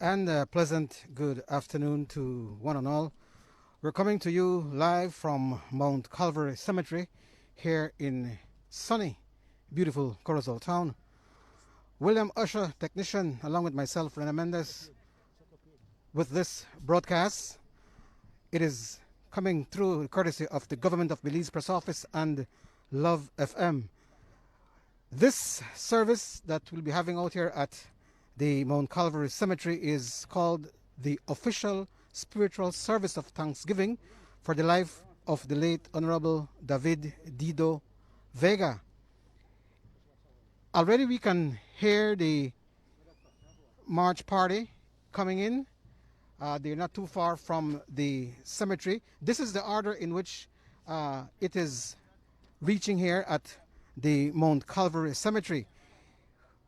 And a pleasant good afternoon to one and all. We're coming to you live from Mount Calvary Cemetery here in sunny, beautiful Corozal Town. William Usher, technician, along with myself, Rena Mendes, with this broadcast. It is coming through courtesy of the Government of Belize Press Office and Love FM. This service that we'll be having out here at the Mount Calvary Cemetery is called the Official Spiritual Service of Thanksgiving for the life of the late Honorable David Dido Vega. Already we can hear the march party coming in. They're not too far from the cemetery. This is the order in which it is reaching here at the Mount Calvary Cemetery.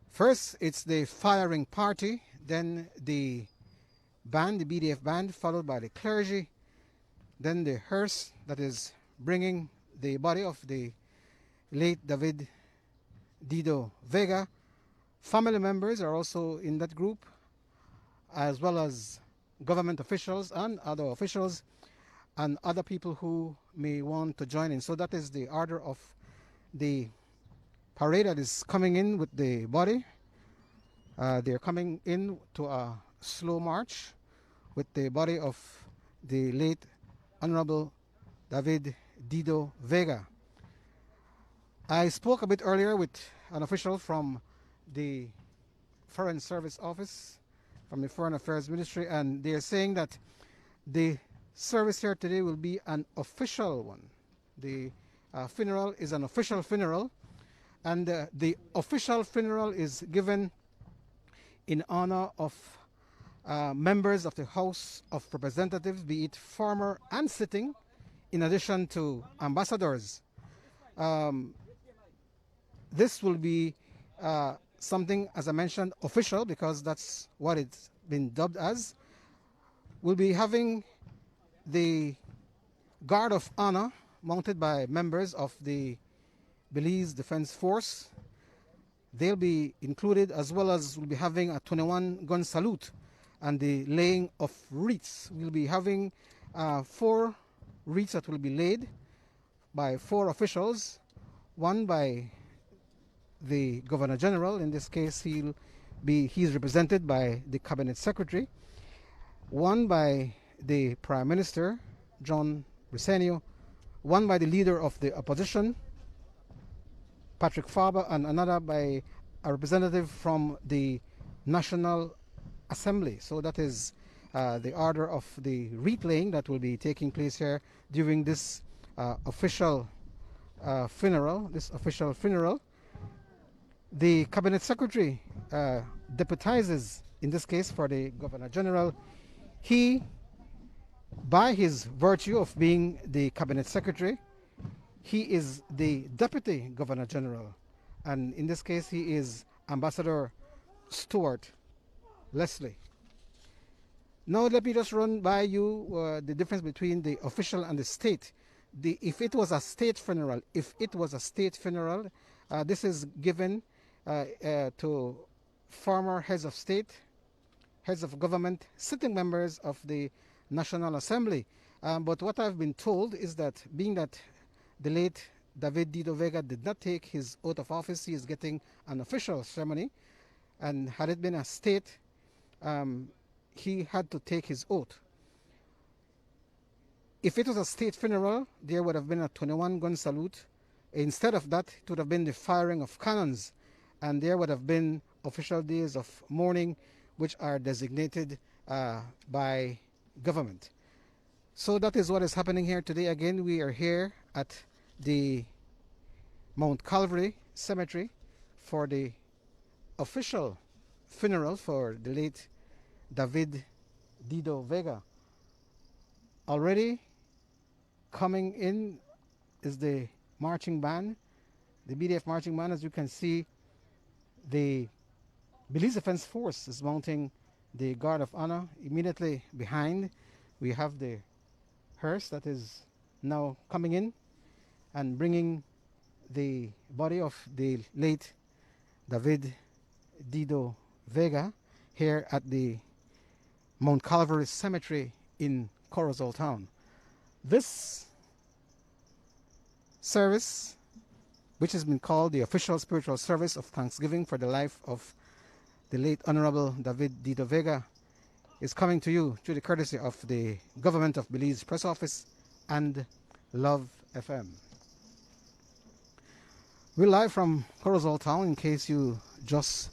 First, it's the firing party, then the band, the BDF band, followed by the clergy, then the hearse that is bringing the body of the late David Dido Vega. Family members are also in that group, as well as government officials and other officials and other people who may want to join in. So that is the order of the parade that is coming in with the body. They're coming in to a slow march with the body of the late Honorable David Dido Vega. I spoke a bit earlier with an official from the Foreign Service Office, from the Foreign Affairs Ministry, and they are saying that the service here today will be an official one. The funeral is an official funeral, and the official funeral is given in honor of members of the House of Representatives, be it former and sitting, in addition to ambassadors. This will be something, as I mentioned, official, because that's what it's been dubbed as. We'll be having the Guard of Honor mounted by members of the Belize Defense Force. They'll be included, as well as we'll be having a 21-gun salute and the laying of wreaths. We'll be having 4 wreaths that will be laid by 4 officials, one by the Governor General. In this case, he's represented by the Cabinet Secretary, one by the Prime Minister, John Briceño, one by the Leader of the Opposition, Patrick Faber, and another by a representative from the National Assembly. So that is the order of the wreath laying that will be taking place here during this official funeral. The Cabinet Secretary deputizes, in this case, for the Governor General. He, by his virtue of being the Cabinet Secretary, he is the Deputy Governor General, and in this case he is Ambassador Stuart Leslie. Now let me just run by you the difference between the official and the state. If it was a state funeral, this is given to former heads of state, heads of government, sitting members of the National Assembly. But what I've been told is that, being that the late David Dido Vega did not take his oath of office, he is getting an official ceremony. And had it been a state, he had to take his oath. If it was a state funeral, there would have been a 21-gun salute. Instead of that, it would have been the firing of cannons, and there would have been official days of mourning, which are designated by government. So that is what is happening here today. Again, we are here at the Mount Calvary Cemetery for the official funeral for the late David Dido Vega. Already coming in is the marching band, the BDF marching band. As you can see, the Belize Defense Force is mounting the Guard of Honor. Immediately behind, we have the hearse that is now coming in and bringing the body of the late David Dido Vega here at the Mount Calvary Cemetery in Corozal Town. This service, which has been called the official spiritual service of thanksgiving for the life of the late Honorable David Dido Vega, is coming to you through the courtesy of the Government of Belize Press Office and Love FM. We're live from Corozal Town in case you just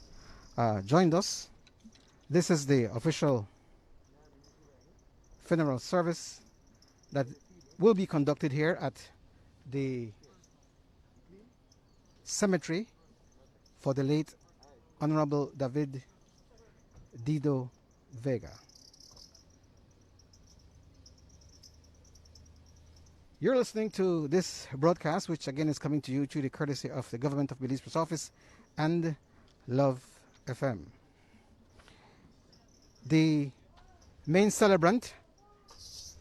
joined us. This is the official funeral service that will be conducted here at the cemetery for the late Honorable David Dido Vega. You're listening to this broadcast, which again is coming to you through the courtesy of the Government of Belize Press Office and Love FM. The main celebrant,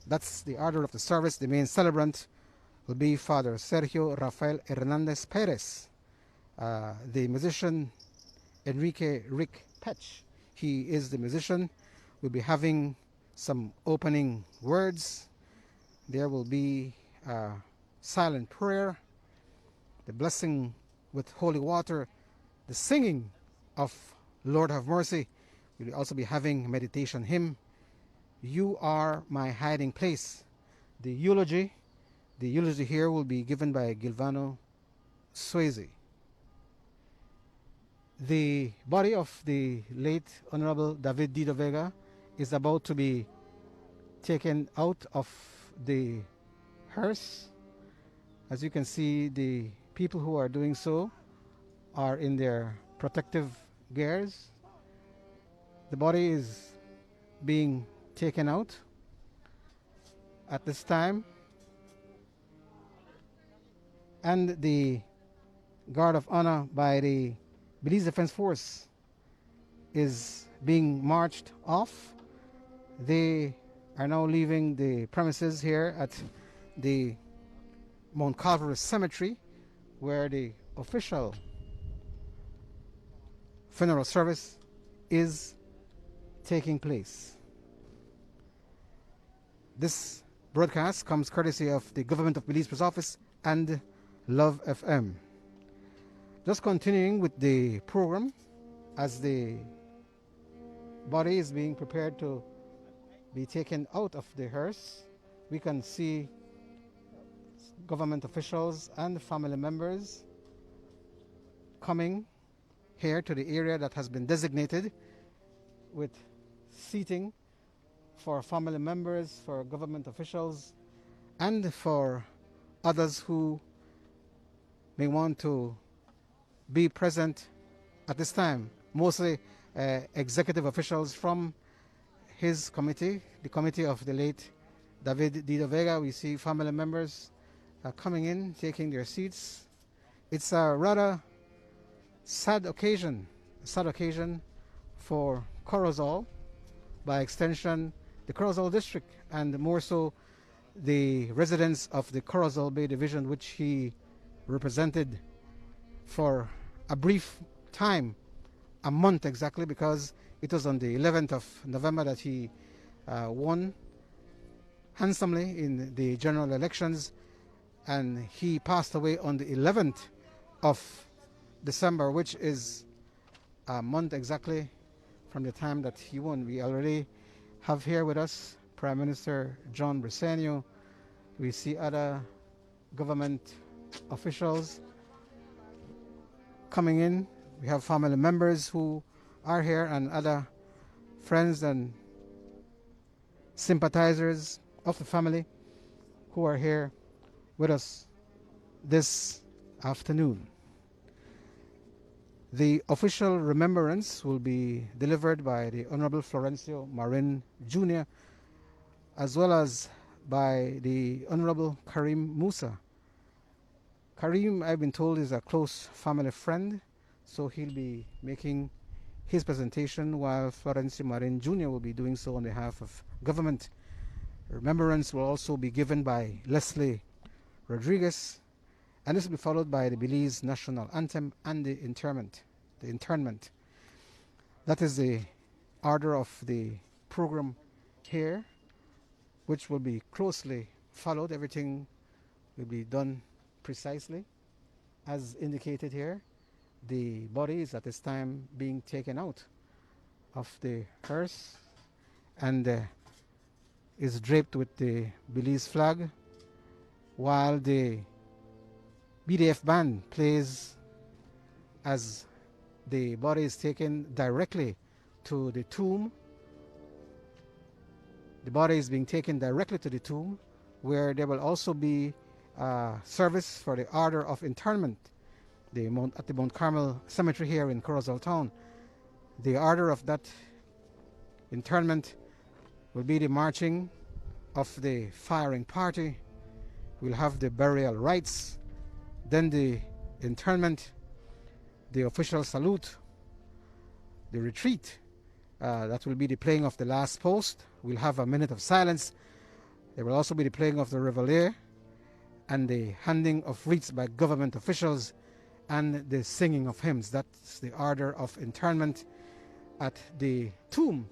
that's the order of the service, the main celebrant will be Father Sergio Rafael Hernandez Perez, the musician Enrique Rick Petch. He is the musician. We'll be having some opening words. There will be silent prayer, the blessing with holy water, the singing of Lord Have Mercy. We'll also be having a meditation hymn, You Are My Hiding Place. The eulogy here will be given by Gilvano Swayze. The body of the late Honorable David Dido Vega is about to be taken out of the hearse. As you can see, the people who are doing so are in their protective gears. The body is being taken out at this time, and the guard of honor by the Belize Defense Force is being marched off. They are now leaving the premises here at the Mount Calvary Cemetery, where the official funeral service is taking place. This broadcast comes courtesy of the Government of Belize Press Office and Love FM. Just continuing with the program, as the body is being prepared to be taken out of the hearse, we can see government officials and family members coming here to the area that has been designated with seating for family members, for government officials, and for others who may want to be present at this time. Mostly executive officials from his committee, the committee of the late David Dido Vega. We see family members coming in, taking their seats. It's a rather sad occasion for Corozal, by extension the Corozal district, and more so the residents of the Corozal Bay Division, which he represented for a brief time, a month exactly, because it was on the 11th of November that he won handsomely in the general elections, and he passed away on the 11th of December, which is a month exactly from the time that he won. We already have here with us Prime Minister John Briceño. We see other government officials coming in. We have family members who are here, and other friends and sympathizers of the family who are here with us this afternoon. The official remembrance will be delivered by the Honorable Florencio Marin Jr., as well as by the Honorable Karim Musa. Karim, I've been told, is a close family friend, so he'll be making his presentation, while Florencio Marin Jr. will be doing so on behalf of government. Remembrance will also be given by Leslie Rodriguez, and this will be followed by the Belize National Anthem and the internment. That is the order of the program here, which will be closely followed. Everything will be done precisely as indicated here. The body is at this time being taken out of the hearse and is draped with the Belize flag, while the BDF band plays as the body is taken directly to the tomb. The body is being taken directly to the tomb, where there will also be service for the order of interment at the Mount Carmel Cemetery here in Corozal Town. The order of that interment will be the marching of the firing party. We'll have the burial rites, then the interment, the official salute, the retreat. That will be the playing of the last post. We'll have a minute of silence. There will also be the playing of the reveille and the handing of wreaths by government officials and the singing of hymns. That's the order of interment at the tomb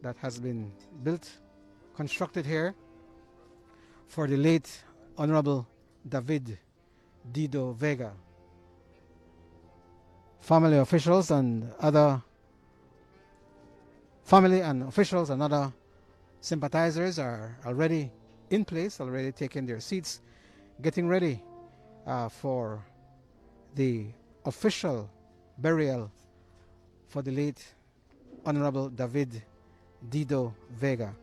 that has been built, constructed here for the late Honorable David Dido Vega. Family officials and other sympathizers are already in place, already taking their seats, getting ready for the official burial for the late Honorable David Dido Vega.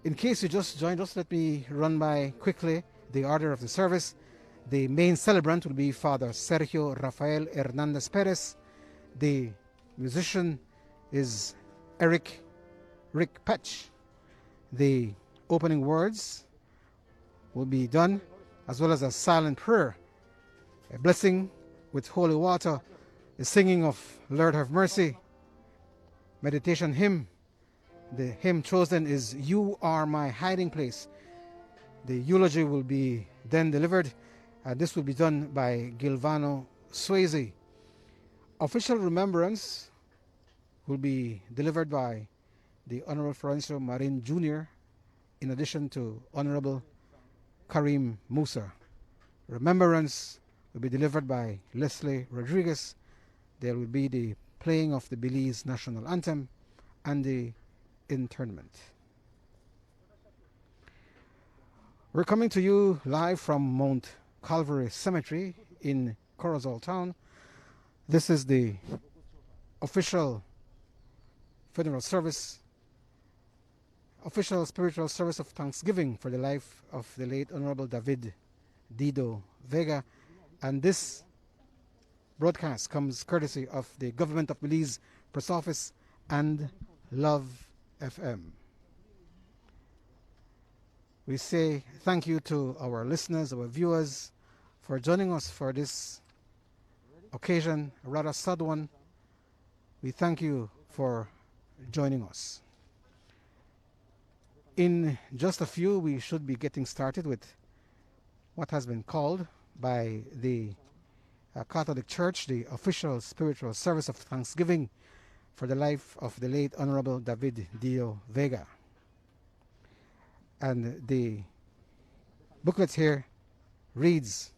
In case you just joined us, let me run by quickly the order of the service. The main celebrant will be Father Sergio Rafael Hernandez Perez. The musician is Rick Patch. The opening words will be done, as well as a silent prayer, a blessing with holy water, the singing of Lord have mercy, meditation hymn. The hymn chosen is You Are My Hiding Place. The eulogy will be then delivered. This will be done by Gilvano Swayze. Official remembrance will be delivered by the Honorable Florencio Marin Jr., in addition to Honorable Karim Musa. Remembrance will be delivered by Leslie Rodriguez. There will be the playing of the Belize national anthem and the interment. We're coming to you live from Mount Calvary Cemetery in Corozal Town. This is the official funeral service, official spiritual service of thanksgiving for the life of the late Honorable David Dido Vega. And this broadcast comes courtesy of the Government of Belize Press Office and Love FM. We say thank you to our listeners, our viewers, for joining us for this occasion, a rather sad one. We thank you for joining us. In just a few, we should be getting started with what has been called by the Catholic Church the official spiritual service of thanksgiving for the life of the late Honorable David Dido Vega. And the booklet here reads,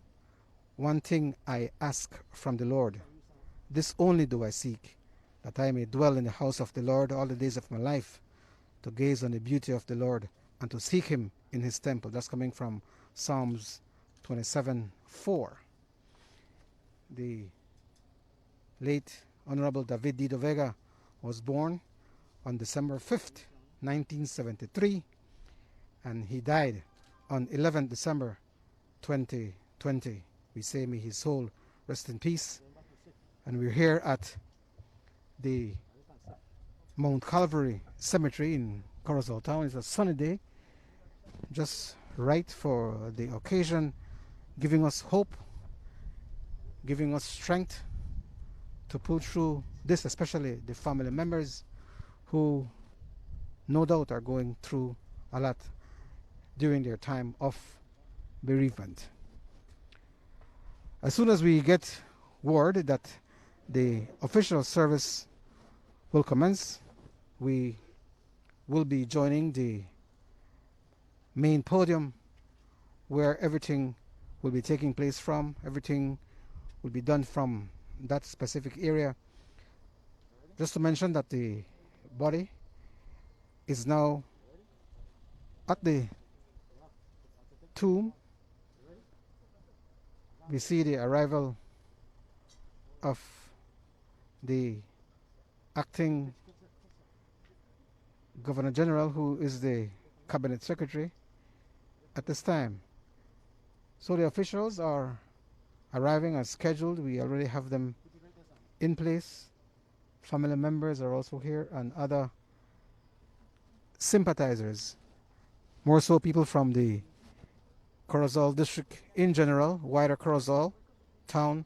One thing I ask from the Lord, this only do I seek, that I may dwell in the house of the Lord all the days of my life, to gaze on the beauty of the Lord and to seek him in his temple. That's coming from Psalms 27:4. The late Honorable David Dido Vega was born on December 5th, 1973, and he died on 11th December 2020. We say may his soul rest in peace. And we're here at the Mount Calvary Cemetery in Corozal Town. It's a sunny day, just right for the occasion, giving us hope, giving us strength to pull through this, especially the family members who no doubt are going through a lot during their time of bereavement. As soon as we get word that the official service will commence, we will be joining the main podium where everything will be taking place from. Everything will be done from that specific area. Just to mention that the body is now at the tomb. We see the arrival of the acting Governor General, who is the Cabinet Secretary at this time. So the officials are arriving as scheduled. We already have them in place. Family members are also here and other sympathizers, more so people from the Corozal district in general, wider Corozal town,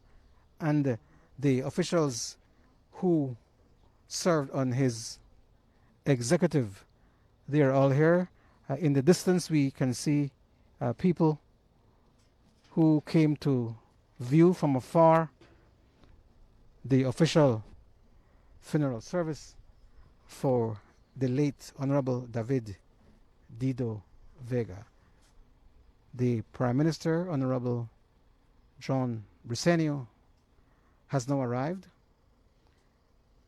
and the officials who served on his executive. They are all here. In the distance we can see people who came to view from afar the official funeral service for the late Honorable David Dido Vega. The Prime Minister, Honorable John Briceño, has now arrived,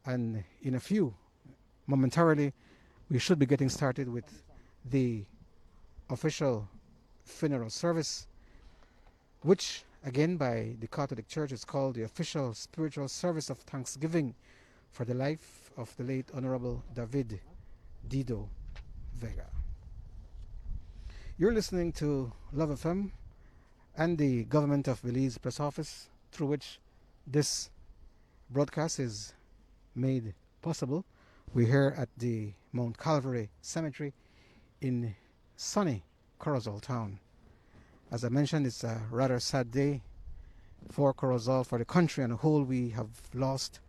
and in a few, momentarily, we should be getting started with the official funeral service, which again by the Catholic Church is called the official spiritual service of thanksgiving for the life of the late Honorable David Dido Vega. You're listening to Love FM and the Government of Belize Press Office, through which this broadcast is made possible. We're here at the Mount Calvary Cemetery in sunny Corozal town. As I mentioned, it's a rather sad day for Corozal, for the country on a whole. We have lost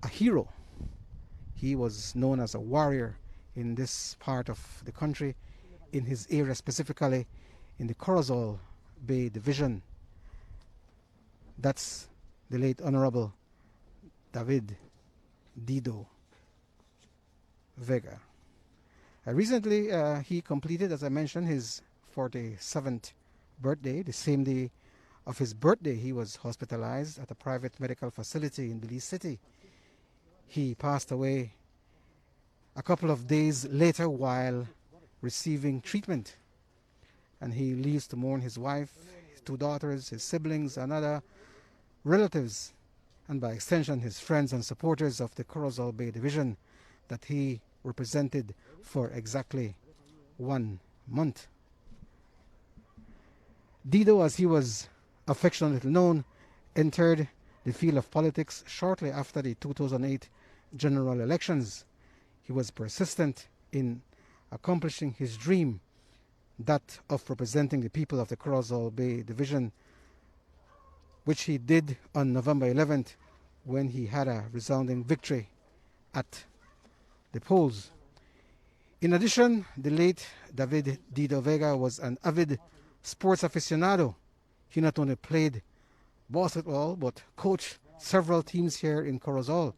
a hero. He was known as a warrior in this part of the country, in his area specifically in the Corozal Bay Division. That's the late Honorable David Dido Vega. Recently he completed, as I mentioned, his 47th birthday. The same day of his birthday he was hospitalized at a private medical facility in Belize City. He passed away a couple of days later while receiving treatment, and he leaves to mourn his wife, his two daughters, his siblings and other relatives, and by extension his friends and supporters of the Corozal Bay Division that he represented for exactly 1 month. Dido, as he was affectionately known, entered the field of politics shortly after the 2008 general elections. He was persistent in accomplishing his dream, that of representing the people of the Corozal Bay Division, which he did on November 11th when he had a resounding victory at the polls. In addition, the late David Dido Vega was an avid sports aficionado. He not only played basketball but coached several teams here in Corozal.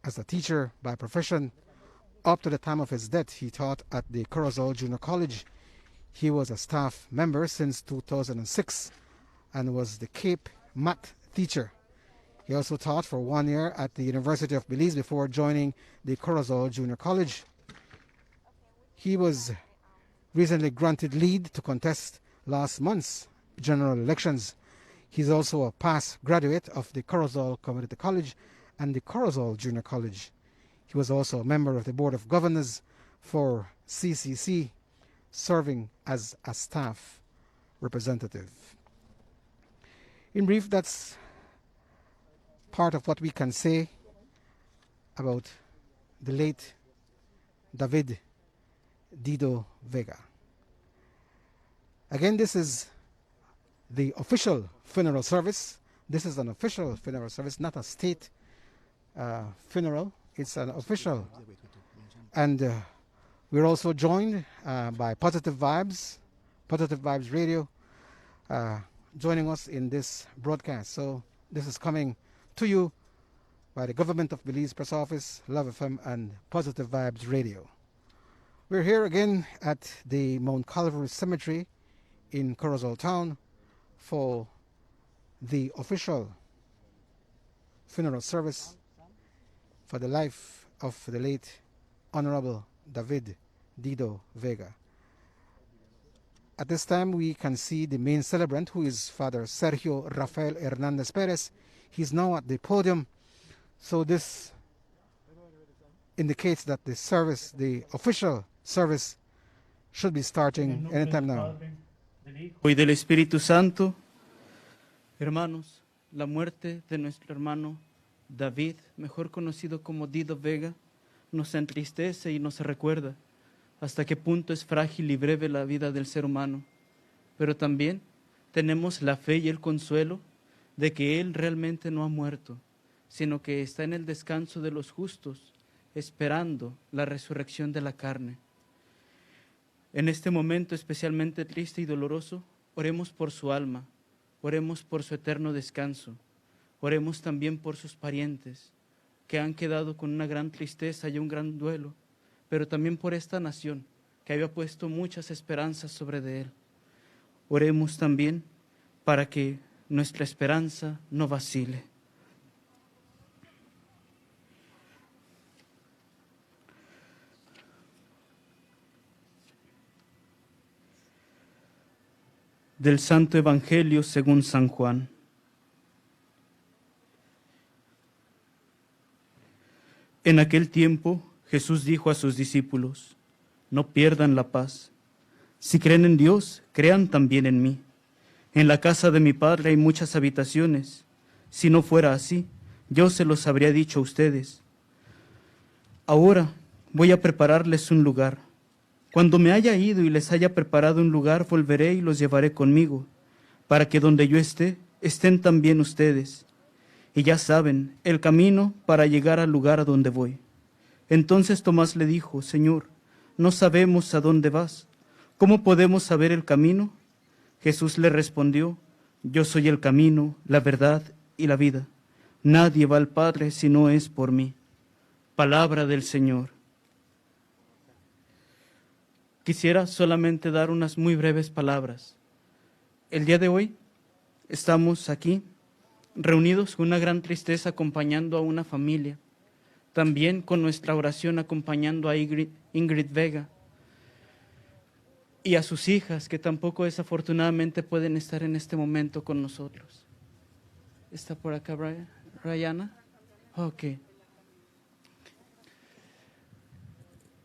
As a teacher by profession, up to the time of his death, he taught at the Corozal Junior College. He was a staff member since 2006 and was the Cape math teacher. He also taught for 1 year at the University of Belize before joining the Corozal Junior College. He was recently granted leave to contest last month's general elections. He's also a past graduate of the Corozal Community College and the Corozal Junior College. He was also a member of the Board of Governors for CCC, serving as a staff representative. In brief, that's part of what we can say about the late David Dido Vega. Again, this is the official funeral service. This is an official funeral service, not a state funeral. It's an official. And we're also joined by Positive Vibes Radio, joining us in this broadcast. So this is coming to you by the Government of Belize Press Office, Love FM, and Positive Vibes Radio. We're here again at the Mount Calvary Cemetery in Corozal Town for the official funeral service for the life of the late Honorable David Dido Vega. At this time, we can see the main celebrant, who is Father Sergio Rafael Hernandez Perez. He's now at the podium, so this indicates that the service, the official service, should be starting anytime now. Hoy del Espíritu Santo, hermanos, la muerte de nuestro hermano David, mejor conocido como Dido Vega, nos entristece y nos recuerda hasta qué punto es frágil y breve la vida del ser humano. Pero también tenemos la fe y el consuelo de que Él realmente no ha muerto, sino que está en el descanso de los justos, esperando la resurrección de la carne. En este momento especialmente triste y doloroso, oremos por su alma, oremos por su eterno descanso, oremos también por sus parientes, que han quedado con una gran tristeza y un gran duelo, pero también por esta nación, que había puesto muchas esperanzas sobre de Él. Oremos también para que nuestra esperanza no vacile. Del Santo Evangelio según San Juan. En aquel tiempo Jesús dijo a sus discípulos: no pierdan la paz. Si creen en Dios, crean también en mí. En la casa de mi Padre hay muchas habitaciones. Si no fuera así, yo se los habría dicho a ustedes. Ahora voy a prepararles un lugar. Cuando me haya ido y les haya preparado un lugar, volveré y los llevaré conmigo, para que donde yo esté, estén también ustedes. Y ya saben el camino para llegar al lugar a donde voy. Entonces Tomás le dijo: Señor, no sabemos a dónde vas. ¿Cómo podemos saber el camino? Jesús le respondió: yo soy el camino, la verdad y la vida. Nadie va al Padre si no es por mí. Palabra del Señor. Quisiera solamente dar unas muy breves palabras. El día de hoy estamos aquí reunidos con una gran tristeza acompañando a una familia. También con nuestra oración acompañando a Ingrid Vega y a sus hijas, que tampoco desafortunadamente pueden estar en este momento con nosotros. ¿Está por acá Rayana? Ok.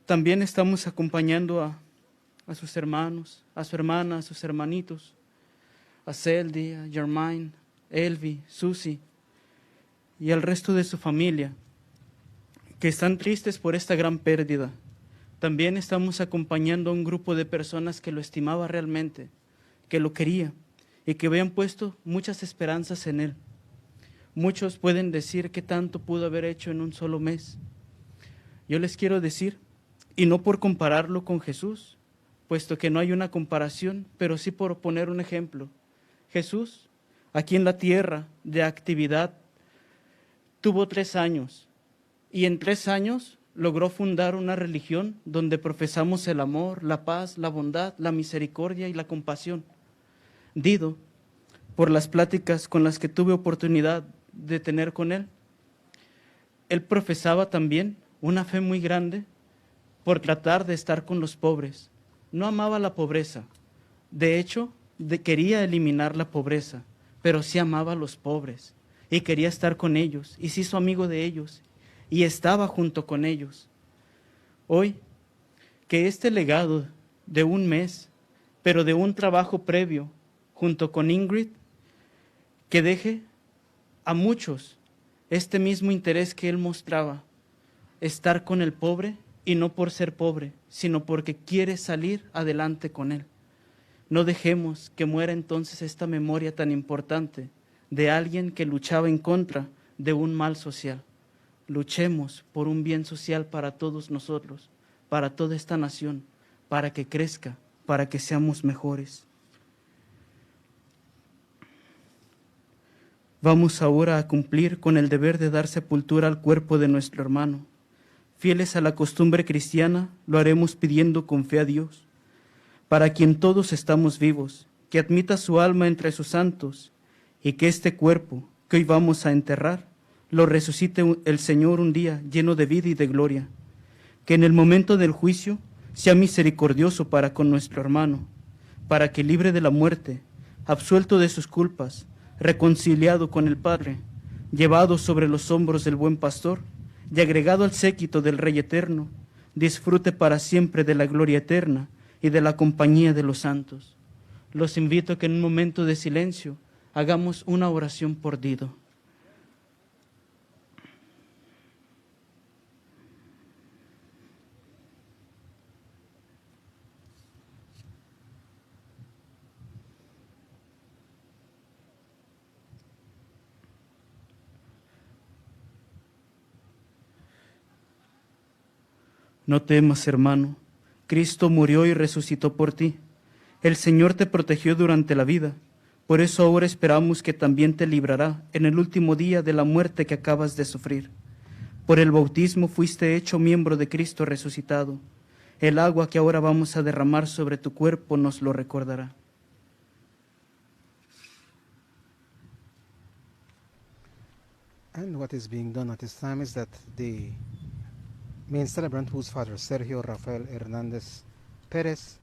También estamos acompañando a sus hermanos, a su hermana, a sus hermanitos, a Celdi, a Germaine, Elvi, Susi y al resto de su familia, que están tristes por esta gran pérdida. También estamos acompañando a un grupo de personas que lo estimaba realmente, que lo quería y que habían puesto muchas esperanzas en él. Muchos pueden decir qué tanto pudo haber hecho en un solo mes. Yo les quiero decir, y no por compararlo con Jesús, puesto que no hay una comparación, pero sí por poner un ejemplo. Jesús, aquí en la tierra de actividad, tuvo 3 años, y en 3 años logró fundar una religión donde profesamos el amor, la paz, la bondad, la misericordia y la compasión. Dido, por las pláticas con las que tuve oportunidad de tener con él profesaba también una fe muy grande por tratar de estar con los pobres. No amaba la pobreza, de hecho, quería eliminar la pobreza, pero sí amaba a los pobres y quería estar con ellos y se hizo amigo de ellos y estaba junto con ellos. Hoy, que este legado de un mes, pero de un trabajo previo junto con Ingrid, que deje a muchos este mismo interés que él mostraba, estar con el pobre, y no por ser pobre, sino porque quiere salir adelante con él. No dejemos que muera entonces esta memoria tan importante de alguien que luchaba en contra de un mal social. Luchemos por un bien social para todos nosotros, para toda esta nación, para que crezca, para que seamos mejores. Vamos ahora a cumplir con el deber de dar sepultura al cuerpo de nuestro hermano. Fieles a la costumbre cristiana, lo haremos pidiendo con fe a Dios, para quien todos estamos vivos, que admita su alma entre sus santos y que este cuerpo que hoy vamos a enterrar, lo resucite el Señor un día lleno de vida y de gloria, que en el momento del juicio sea misericordioso para con nuestro hermano, para que libre de la muerte, absuelto de sus culpas, reconciliado con el Padre, llevado sobre los hombros del buen pastor y agregado al séquito del Rey eterno, disfrute para siempre de la gloria eterna y de la compañía de los santos. Los invito a que en un momento de silencio hagamos una oración por Dido. No temas, hermano, Cristo murió y resucitó por ti. El Señor te protegió durante la vida, por eso ahora esperamos que también te librará en el último día de la muerte que acabas de sufrir. Por el bautismo fuiste hecho miembro de Cristo resucitado. El agua que ahora vamos a derramar sobre tu cuerpo nos lo recordará. And what is being done at this time is that the main celebrant, whose father Sergio Rafael Hernandez Perez,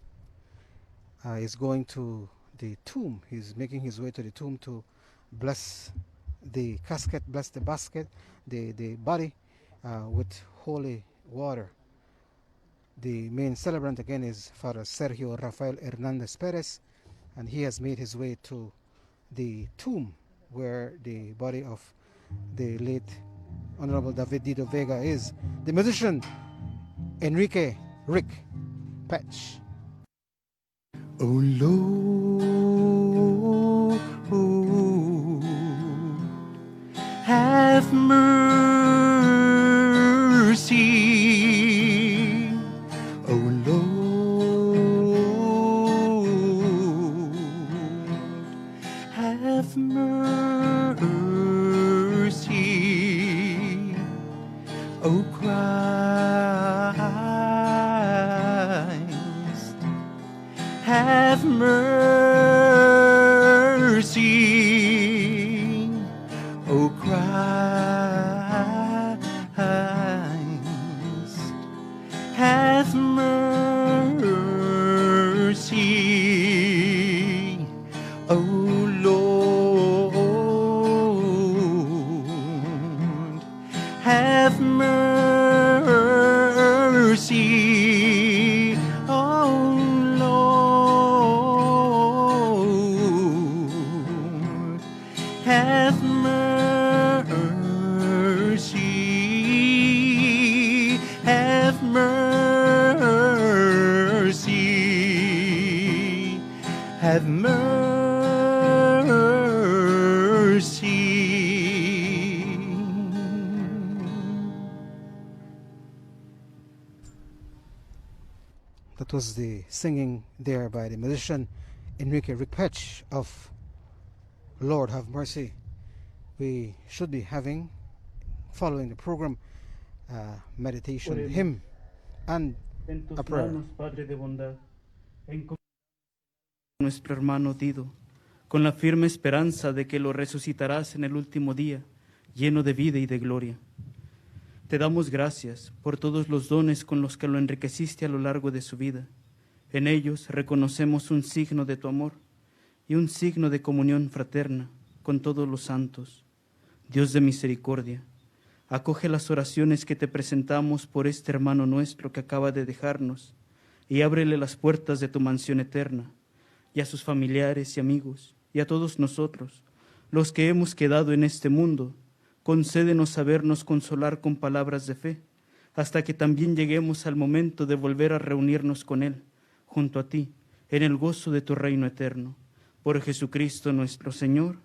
is going to the tomb. He's making his way to the tomb to bless the casket, bless the basket, the body with holy water. The main celebrant again is Father Sergio Rafael Hernandez Perez, and he has made his way to the tomb where the body of the late Hon.David Dido Vega is. The musician Enrique Rick Patch. Oh Lord, have mercy. Oh Lord, have mercy. Oh Christ, have mercy. O Christ, have mercy. O Lord, have mercy. O Lord, have mercy. Have mercy. Have mercy. That was the singing there by the musician Enrique Rick Patch of Lord Have Mercy. We should be having, following the program, meditation, Oremos. hymn, and En tus a prayer. manos, Padre de bondad, encomendamos a nuestro hermano Dido, con la firme esperanza de que lo resucitarás en el último día, lleno de vida y de gloria. Te damos gracias por todos los dones con los que lo enriqueciste a lo largo de su vida. En ellos reconocemos un signo de tu amor y un signo de comunión fraterna con todos los santos. Dios de misericordia, acoge las oraciones que te presentamos por este hermano nuestro que acaba de dejarnos y ábrele las puertas de tu mansión eterna, y a sus familiares y amigos, y a todos nosotros, los que hemos quedado en este mundo, concédenos sabernos consolar con palabras de fe, hasta que también lleguemos al momento de volver a reunirnos con Él, junto a ti, en el gozo de tu reino eterno. Por Jesucristo nuestro Señor.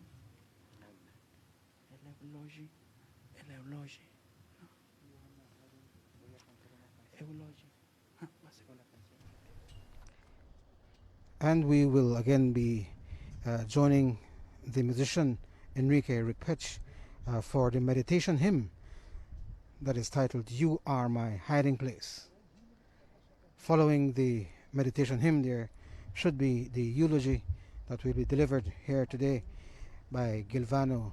And we will again be joining the musician Enrique Rick Patch for the meditation hymn that is titled You Are My Hiding Place. Following the meditation hymn, there should be the eulogy that will be delivered here today by Gilvano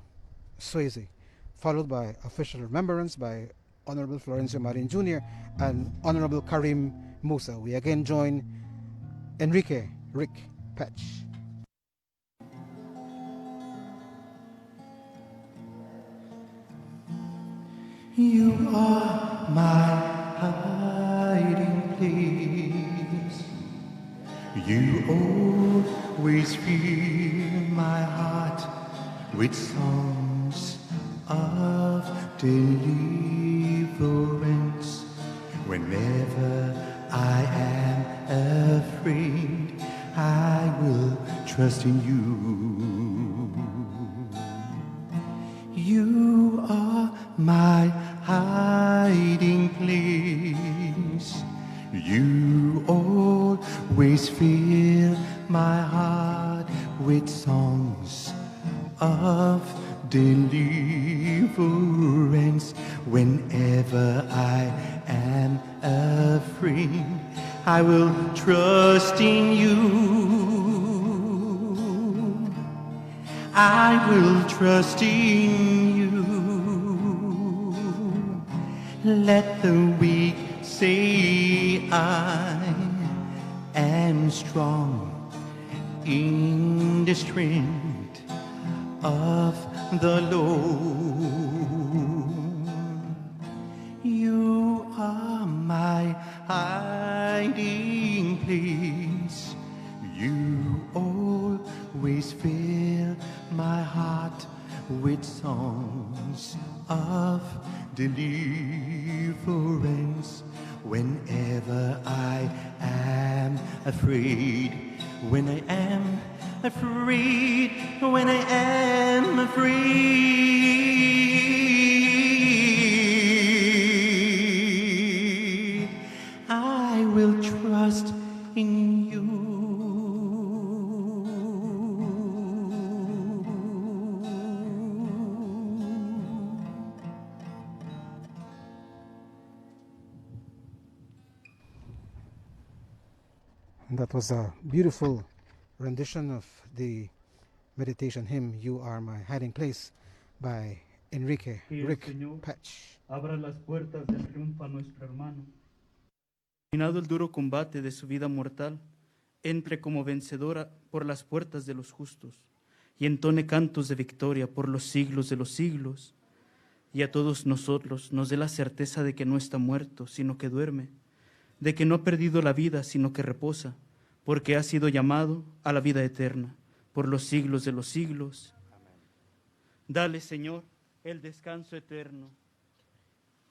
Swayze, followed by official remembrance by Honorable Florencio Marin Jr. and Honorable Karim Musa. We again join Enrique Rick Patch. You are my hiding place. You always fill my heart with songs of deliverance. Whenever I am afraid, I will trust in you. You are my hiding place. You always fill my heart with songs of deliverance. Whenever I am afraid, I will trust in you. I will trust in you. Let the weak say I am strong in the strength of the Lord. You are my hiding place. You always fill my heart with songs of deliverance. Whenever I am afraid, when I am afraid, when I am afraid, I will trust in you. And that was a beautiful rendition of the meditation hymn, You Are My Hiding Place, by Enrique Rick Patch. Abra las puertas del triunfo a nuestro hermano. Terminado el duro combate de su vida mortal, entre como vencedora por las puertas de los justos y entone cantos de victoria por los siglos de los siglos. Y a todos nosotros nos dé la certeza de que no está muerto, sino que duerme, de que no ha perdido la vida, sino que reposa, porque ha sido llamado a la vida eterna por los siglos de los siglos. Dale, Señor, el descanso eterno.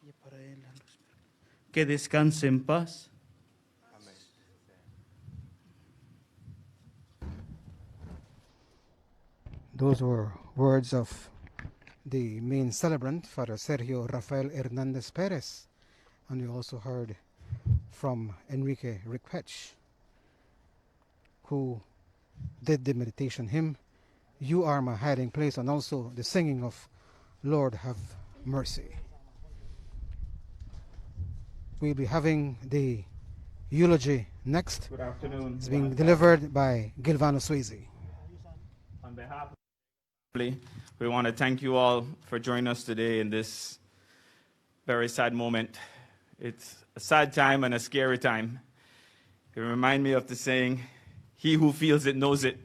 Y para él, que descanse en paz. Those were words of the main celebrant, Father Sergio Rafael Hernandez Perez. And we also heard from Enrique Rick Patch, who did the meditation hymn, You Are My Hiding Place, and also the singing of Lord Have Mercy. We'll be having the eulogy next. Good afternoon. It's being delivered by Gilvano Swayze. On behalf of the family, we want to thank you all for joining us today in this very sad moment. It's a sad time and a scary time. It reminds me of the saying, he who feels it knows it.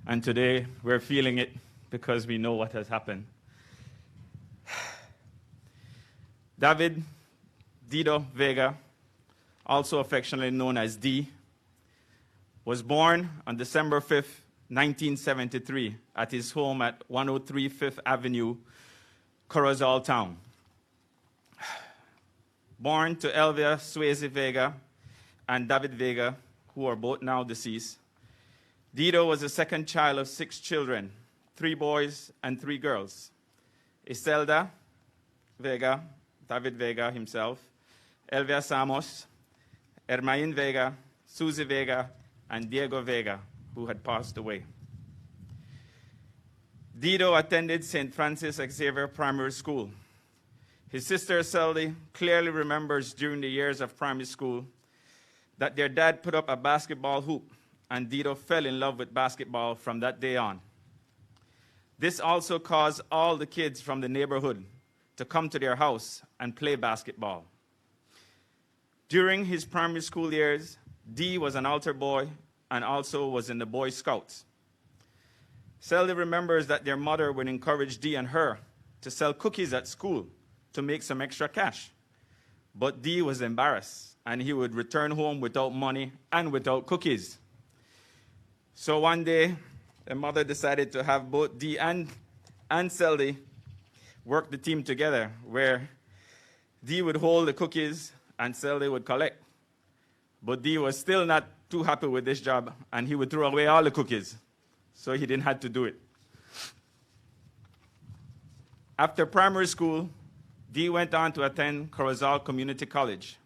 And today we're feeling it because we know what has happened. David Dido Vega, also affectionately known as D, was born on December 5th, 1973 at his home at 103 5th Avenue, Corozal Town. Born to Elvia Swayze Vega and David Vega, who are both now deceased, Dido was the second child of 6 children, 3 boys and 3 girls. Iselda Vega, David Vega himself, Elvia Samos, Hermain Vega, Susie Vega, and Diego Vega, who had passed away. Dido attended St. Francis Xavier Primary School. His sister Seldy clearly remembers during the years of primary school that their dad put up a basketball hoop, and Dido fell in love with basketball from that day on. This also caused all the kids from the neighborhood to come to their house and play basketball. During his primary school years, D was an altar boy and also was in the Boy Scouts. Seldy remembers that their mother would encourage D and her to sell cookies at school to make some extra cash. But D was embarrassed, and he would return home without money and without cookies. So one day, the mother decided to have both D and Seldy work the team together, where D would hold the cookies and Seldy would collect. But D was still not too happy with this job, and he would throw away all the cookies, so he didn't have to do it. After primary school, D went on to attend Corozal Community College,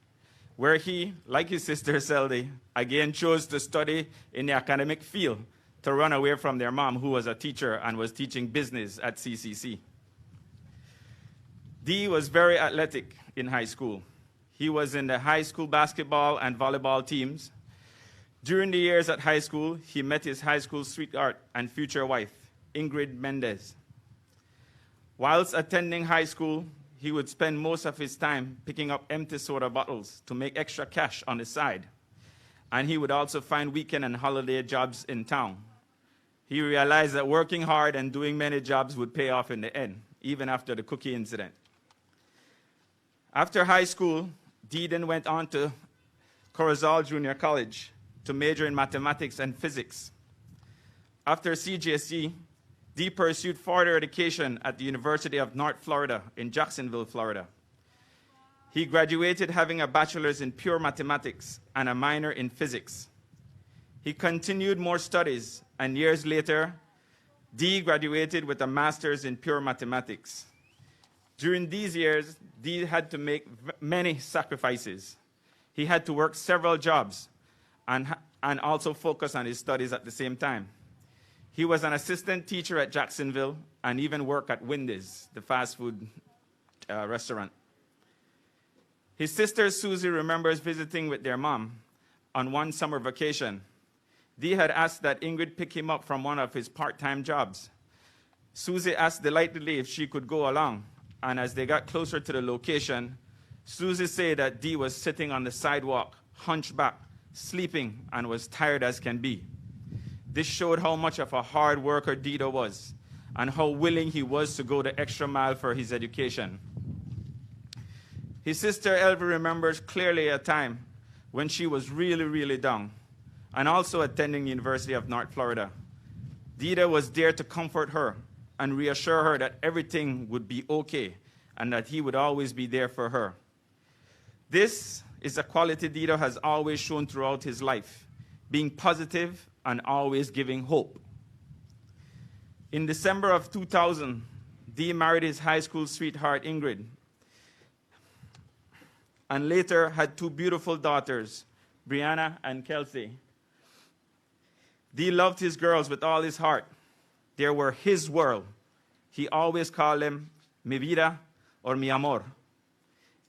where he, like his sister Seldy, again chose to study in the academic field to run away from their mom, who was a teacher and was teaching business at CCC. D was very athletic in high school. He was in the high school basketball and volleyball teams. During the years at high school, he met his high school sweetheart and future wife, Ingrid Mendez. Whilst attending high school, he would spend most of his time picking up empty soda bottles to make extra cash on the side. And he would also find weekend and holiday jobs in town. He realized that working hard and doing many jobs would pay off in the end, even after the cookie incident. After high school, D then went on to Corozal Junior College to major in mathematics and physics. After CGSE, D pursued further education at the University of North Florida in Jacksonville, Florida. He graduated having a bachelor's in pure mathematics and a minor in physics. He continued more studies, and years later, D graduated with a master's in pure mathematics. During these years, D had to make many sacrifices. He had to work several jobs and also focus on his studies at the same time. He was an assistant teacher at Jacksonville and even worked at Wendy's, the fast food restaurant. His sister Susie remembers visiting with their mom on one summer vacation. D had asked that Ingrid pick him up from one of his part-time jobs. Susie asked delightedly if she could go along, and as they got closer to the location, Susie said that D was sitting on the sidewalk, hunched back, sleeping, and was tired as can be. This showed how much of a hard worker Dido was, and how willing he was to go the extra mile for his education. His sister Elvie remembers clearly a time when she was really, really down, and also attending the University of North Florida. Dido was there to comfort her and reassure her that everything would be okay and that he would always be there for her. This is a quality Dido has always shown throughout his life, being positive and always giving hope. In December of 2000, D married his high school sweetheart Ingrid, and later had two beautiful daughters, Brianna and Kelsey. D loved his girls with all his heart. They were his world. He always called them mi vida or mi amor.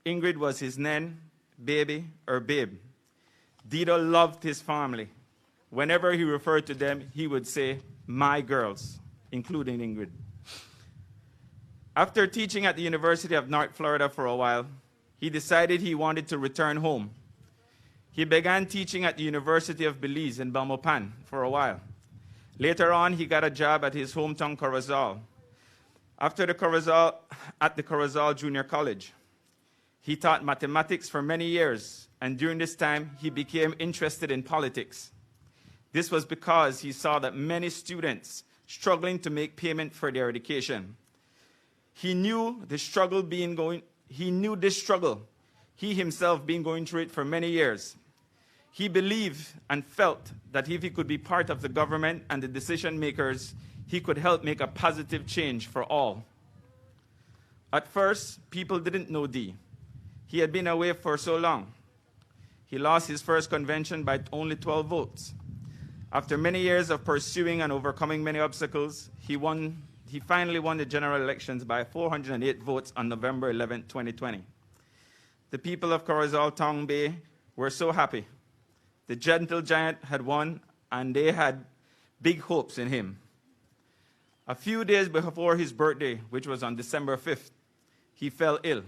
Ingrid was his nen, baby, or babe. Dido loved his family. Whenever he referred to them, he would say, my girls, including Ingrid. After teaching at the University of North Florida for a while, he decided he wanted to return home. He began teaching at the University of Belize in Belmopan for a while. Later on, he got a job at his hometown Corozal. At the Corozal Junior College. He taught mathematics for many years, and during this time, he became interested in politics. This was because he saw that many students struggling to make payment for their education. He knew this struggle, he himself being going through it for many years. He believed and felt that if he could be part of the government and the decision makers, he could help make a positive change for all. At first, people didn't know D. He had been away for so long. He lost his first convention by only 12 votes. After many years of pursuing and overcoming many obstacles, he won he finally won the general elections by 408 votes on November 11, 2020. The people of Corozal Tong Bay were so happy. The gentle giant had won, and they had big hopes in him. A few days before his birthday, which was on December 5th, he fell ill.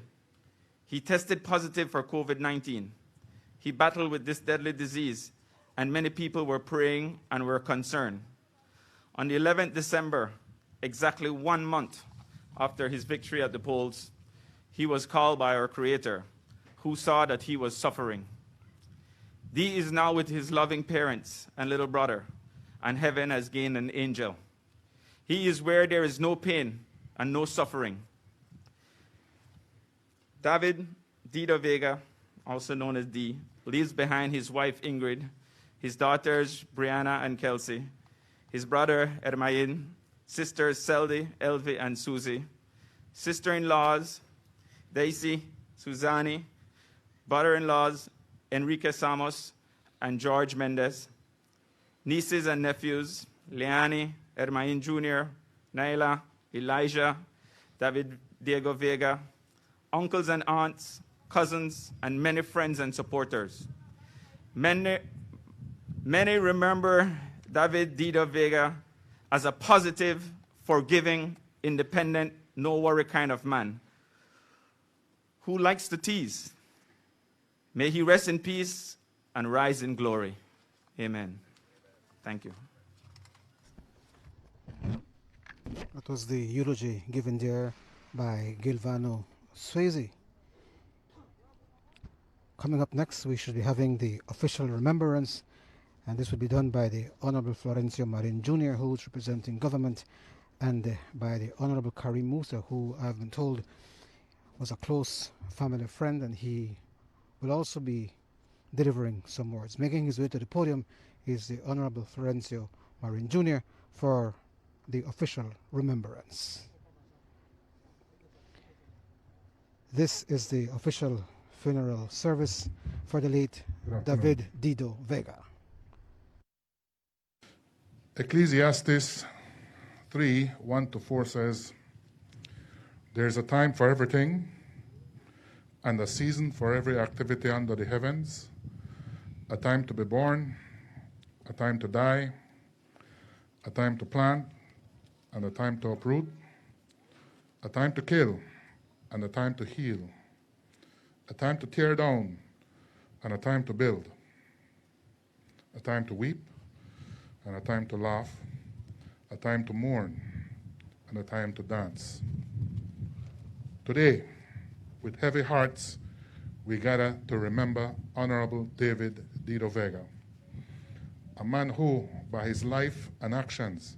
He tested positive for COVID-19. He battled with this deadly disease, and many people were praying and were concerned. On the 11th December, exactly 1 month after his victory at the polls, he was called by our Creator, who saw that he was suffering. Dee is now with his loving parents and little brother, and heaven has gained an angel. He is where there is no pain and no suffering. David Dido Vega, also known as Dee, leaves behind his wife Ingrid, his daughters Brianna and Kelsey, his brother Ermayin, sisters Seldy, Elvie, and Susie, sister-in-laws Daisy, Suzanne, brother-in-laws Enrique Samos and George Mendez, nieces and nephews Leanne, Ermayin Jr., Naila, Elijah, David Diego Vega, uncles and aunts, cousins, and many friends and supporters. Many remember David Dido Vega as a positive, forgiving, independent, no-worry kind of man who likes to tease. May he rest in peace and rise in glory. Amen. Thank you. That was the eulogy given there by Gilvano Swayze. Coming up next, we should be having the official remembrance, and this will be done by the Honorable Florencio Marin Jr., who is representing government, and by the Honorable Karim Musa, who I've been told was a close family friend, and he will also be delivering some words. Making his way to the podium is the Honorable Florencio Marin Jr. for the official remembrance. This is the official funeral service for the late David Dido Vega. Ecclesiastes 3:1-4 says, "There's a time for everything, and a season for every activity under the heavens, a time to be born, a time to die, a time to plant, and a time to uproot, a time to kill, and a time to heal, a time to tear down, and a time to build, a time to weep, and a time to laugh, a time to mourn, and a time to dance." Today, with heavy hearts, we gather to remember Honorable David Dido Vega, a man who, by his life and actions,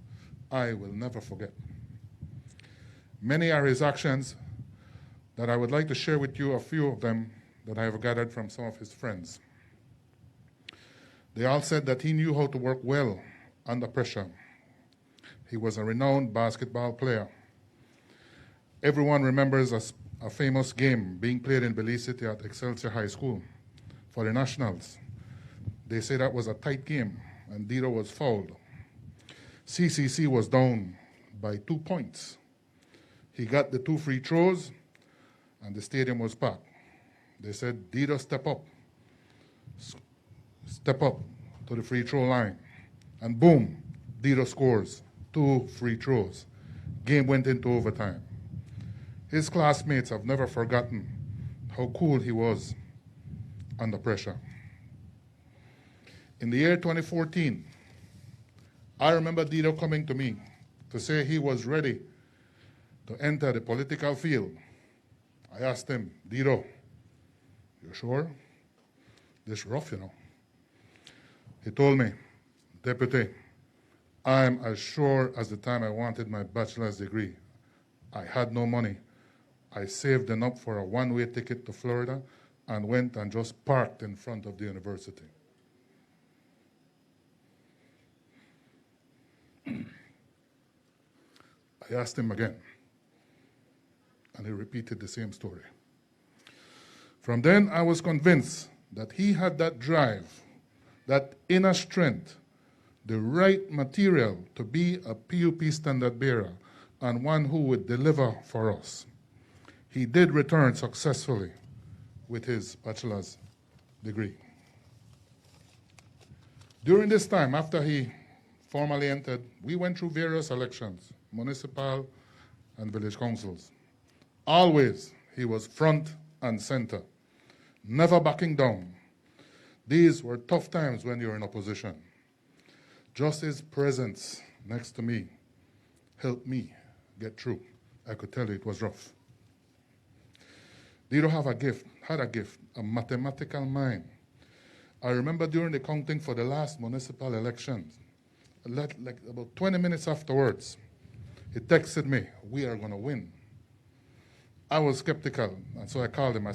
I will never forget. Many are his actions that I would like to share with you a few of them that I have gathered from some of his friends. They all said that he knew how to work well under pressure. He was a renowned basketball player. Everyone remembers a famous game being played in Belize City at Excelsior High School for the Nationals. They say that was a tight game, and Dido was fouled. CCC was down by 2 points. He got the 2 free throws, and the stadium was packed. They said, "Dido, step up to the free throw line." And boom, Dido scores 2 free throws. Game went into overtime. His classmates have never forgotten how cool he was under pressure. In the year 2014, I remember Dido coming to me to say he was ready to enter the political field. I asked him, "Dido, you sure? This rough, you know." He told me, "Deputy, I'm as sure as the time I wanted my bachelor's degree. I had no money. I saved enough for a one-way ticket to Florida and went and just parked in front of the university." I asked him again, and he repeated the same story. From then, I was convinced that he had that drive, that inner strength, the right material to be a PUP standard bearer and one who would deliver for us. He did return successfully with his bachelor's degree. During this time, after he formally entered, we went through various elections, municipal and village councils. Always, he was front and center, never backing down. These were tough times when you're in opposition. Just his presence next to me helped me get through. I could tell you it was rough. Dido had a gift, a mathematical mind. I remember during the counting for the last municipal elections, like about 20 minutes afterwards, he texted me, "We are going to win." I was skeptical, and so I called him. I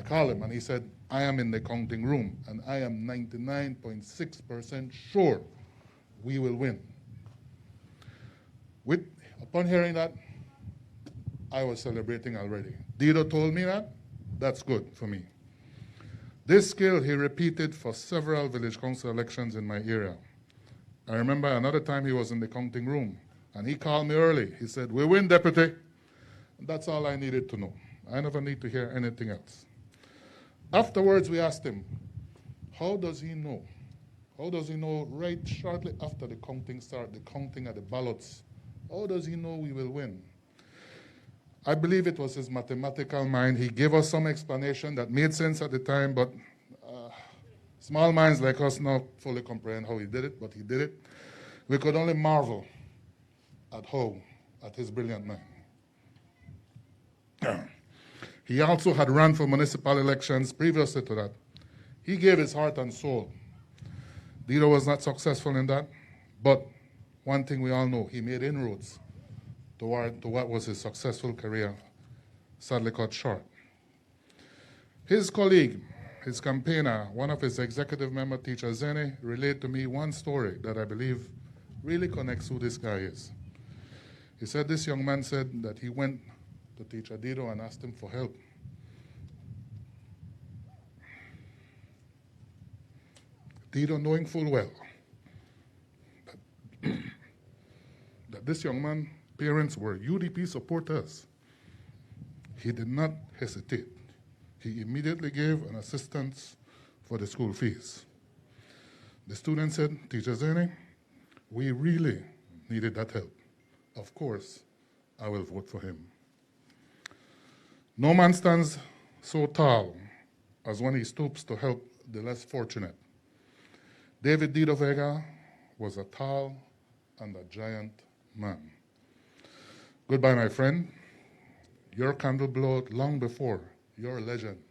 called him, and he said, "I am in the counting room, and I am 99.6% sure we will win." Upon hearing that, I was celebrating already. Dido told me that. That's good for me. This skill he repeated for several village council elections in my area. I remember another time he was in the counting room, and he called me early. He said, "We win, deputy." That's all I needed to know. I never need to hear anything else. Afterwards, we asked him, how does he know? How does he know right shortly after the counting starts, the counting of the ballots? How does he know we will win? I believe it was his mathematical mind. He gave us some explanation that made sense at the time, but small minds like us not fully comprehend how he did it, but he did it. We could only marvel at his brilliant mind. He also had run for municipal elections previously to that. He gave his heart and soul. Dido was not successful in that, but one thing we all know, he made inroads to what was his successful career, sadly cut short. His colleague, his campaigner, one of his executive member, Teacher Zene, relayed to me one story that I believe really connects who this guy is. He said this young man said that he went to Teacher Dido and asked him for help. Dido, knowing full well that this young man's parents were UDP supporters, he did not hesitate. He immediately gave an assistance for the school fees. The student said, "Teacher Zene, we really needed that help. Of course, I will vote for him." No man stands so tall as when he stoops to help the less fortunate. David Dido Vega was a tall and a giant man. Goodbye, my friend. Your candle glowed long before your legend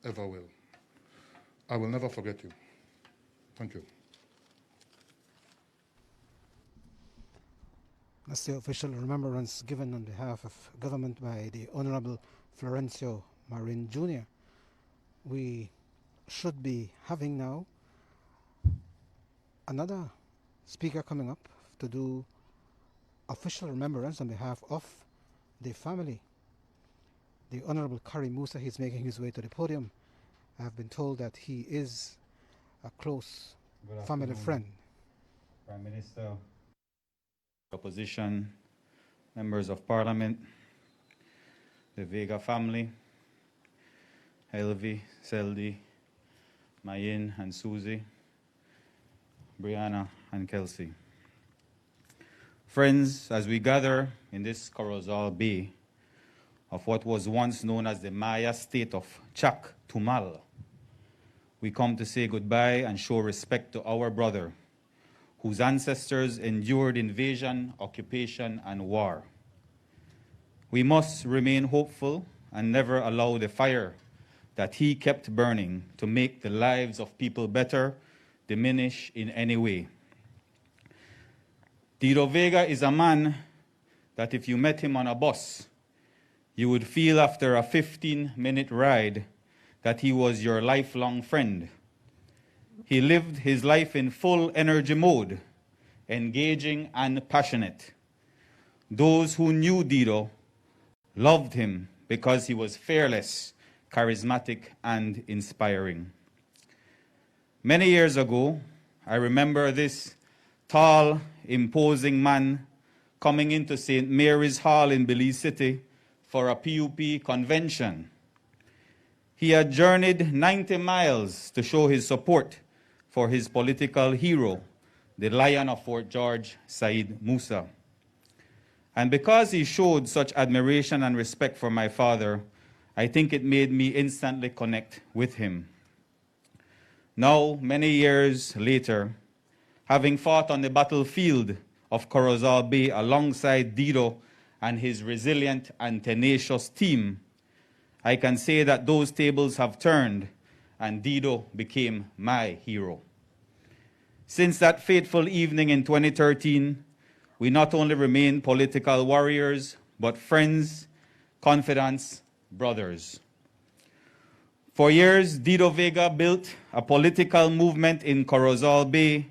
ever will. I will never forget you. Thank you. That's the official remembrance given on behalf of government by the Honorable Florencio Marin Jr. We should be having now another speaker coming up to do official remembrance on behalf of the family. The Honorable Kari Musa, he's making his way to the podium. I have been told that he is a close family friend. Prime Minister, opposition, members of parliament, the Vega family, Elvi, Seldi, Mayin and Susie, Brianna and Kelsey. Friends, as we gather in this Corozal Bay of what was once known as the Maya state of Chak Tumal, we come to say goodbye and show respect to our brother, whose ancestors endured invasion, occupation, and war. We must remain hopeful and never allow the fire that he kept burning to make the lives of people better diminish in any way. Dido Vega is a man that if you met him on a bus, you would feel after a 15-minute ride that he was your lifelong friend. He lived his life in full energy mode, engaging and passionate. Those who knew Dido loved him because he was fearless, charismatic, and inspiring. Many years ago, I remember this tall, imposing man coming into St. Mary's Hall in Belize City for a PUP convention. He had journeyed 90 miles to show his support for his political hero, the Lion of Fort George, Said Musa. And because he showed such admiration and respect for my father, I think it made me instantly connect with him. Now, many years later, having fought on the battlefield of Corozal Bay alongside Dido and his resilient and tenacious team, I can say that those tables have turned and Dido became my hero. Since that fateful evening in 2013, we not only remain political warriors, but friends, confidants, brothers. For years, Dido Vega built a political movement in Corozal Bay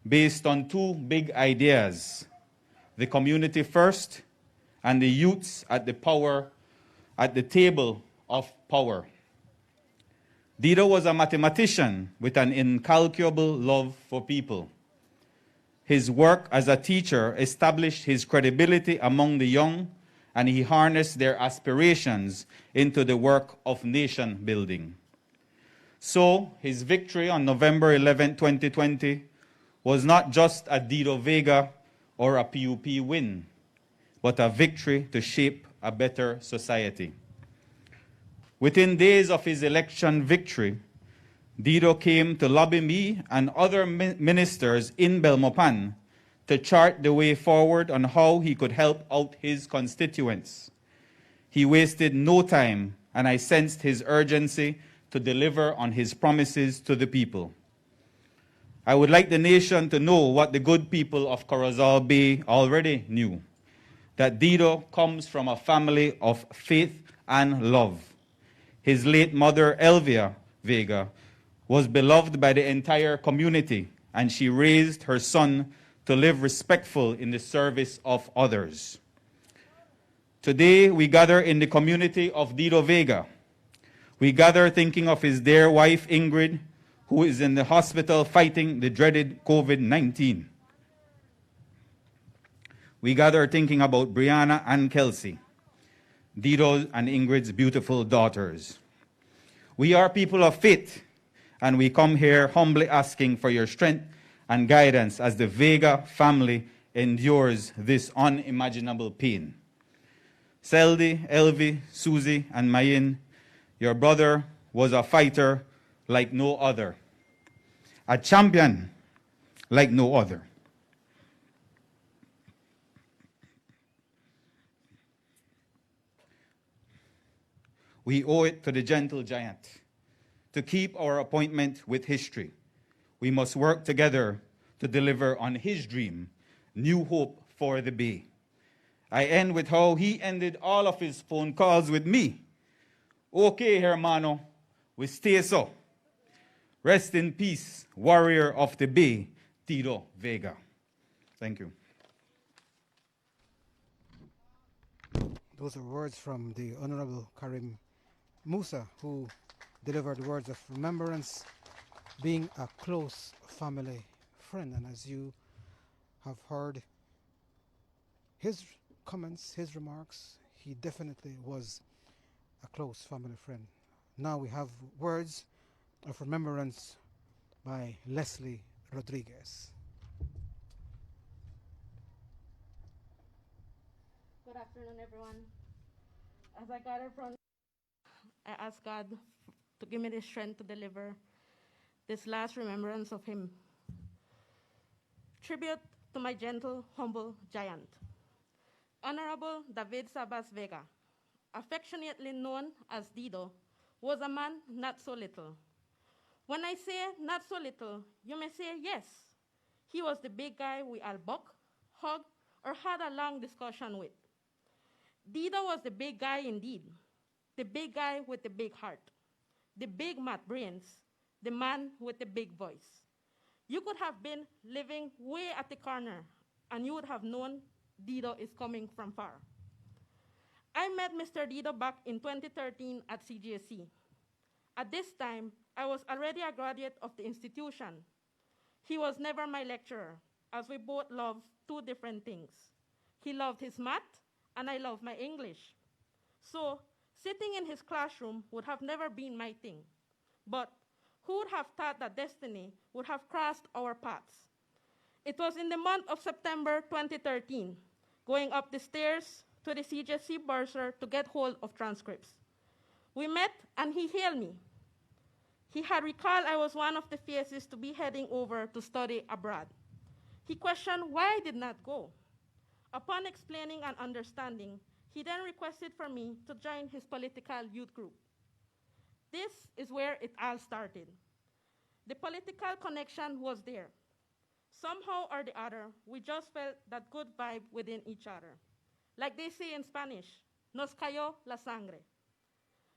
based on two big ideas: the community first and the youths at the table of power. Dido was a mathematician with an incalculable love for people. His work as a teacher established his credibility among the young, and he harnessed their aspirations into the work of nation building. So, his victory on November 11, 2020, was not just a Dido Vega or a PUP win, but a victory to shape a better society. Within days of his election victory, Dido came to lobby me and other ministers in Belmopan to chart the way forward on how he could help out his constituents. He wasted no time, and I sensed his urgency to deliver on his promises to the people. I would like the nation to know what the good people of Corozal Bay already knew, that Dido comes from a family of faith and love. His late mother, Elvia Vega, was beloved by the entire community, and she raised her son to live respectful in the service of others. Today, we gather in the community of Dido Vega. We gather thinking of his dear wife, Ingrid, who is in the hospital fighting the dreaded COVID-19. We gather thinking about Brianna and Kelsey, Dido and Ingrid's beautiful daughters. We are people of faith, and we come here humbly asking for your strength and guidance as the Vega family endures this unimaginable pain. Seldy, Elvi, Susie, and Mayin, your brother was a fighter like no other, a champion like no other. We owe it to the gentle giant to keep our appointment with history. We must work together to deliver on his dream, new hope for the Bay. I end with how he ended all of his phone calls with me. Okay, hermano, we stay so. Rest in peace, warrior of the Bay, Dido Vega. Thank you. Those are words from the Honorable Karim Musa, who delivered words of remembrance, being a close family friend. And as you have heard his comments, his remarks, he definitely was a close family friend. Now we have words of remembrance by Leslie Rodriguez. Good afternoon, everyone. As I gather from, I ask God to give me the strength to deliver this last remembrance of him. Tribute to my gentle, humble giant. Honorable David Sabas Vega, affectionately known as Dido, was a man not so little. When I say not so little, you may say yes. He was the big guy we all buck, hug, or had a long discussion with. Dido was the big guy indeed, the big guy with the big heart, the big math brains, the man with the big voice. You could have been living way at the corner, and you would have known Dido is coming from far. I met Mr. Dido back in 2013 at CGSC. At this time, I was already a graduate of the institution. He was never my lecturer, as we both loved two different things: He loved his math, and I loved my English. So sitting in his classroom would have never been my thing. But who would have thought that destiny would have crossed our paths? It was in the month of September 2013, going up the stairs to the CJC bursar to get hold of transcripts. We met, and he hailed me. He had recalled I was one of the faces to be heading over to study abroad. He questioned why I did not go. Upon explaining and understanding, he then requested for me to join his political youth group. This is where it all started. The political connection was there. Somehow or the other, we just felt that good vibe within each other. Like they say in Spanish, nos cayó la sangre.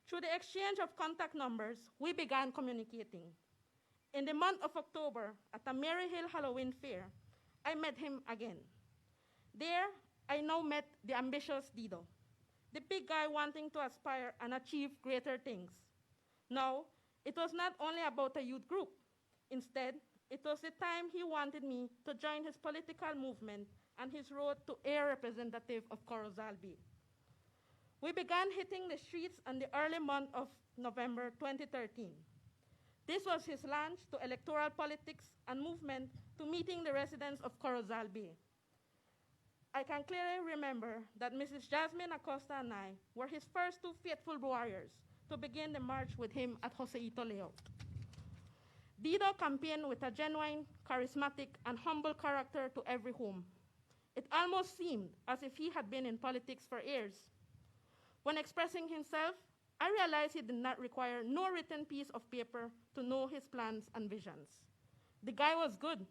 Through the exchange of contact numbers, we began communicating. In the month of October, at a Maryhill Halloween fair, I met him again. There, I now met the ambitious Dido, the big guy wanting to aspire and achieve greater things. Now, it was not only about a youth group. Instead, it was the time he wanted me to join his political movement and his road to air representative of Corozal Bay. We began hitting the streets in the early month of November 2013. This was his launch to electoral politics and movement to meeting the residents of Corozal Bay. I can clearly remember that Mrs. Jasmine Acosta and I were his first two faithful warriors to begin the march with him at Joseito Layout. Dido campaigned with a genuine, charismatic, and humble character to every home. It almost seemed as if he had been in politics for years. When expressing himself, I realized he did not require no written piece of paper to know his plans and visions. The guy was good.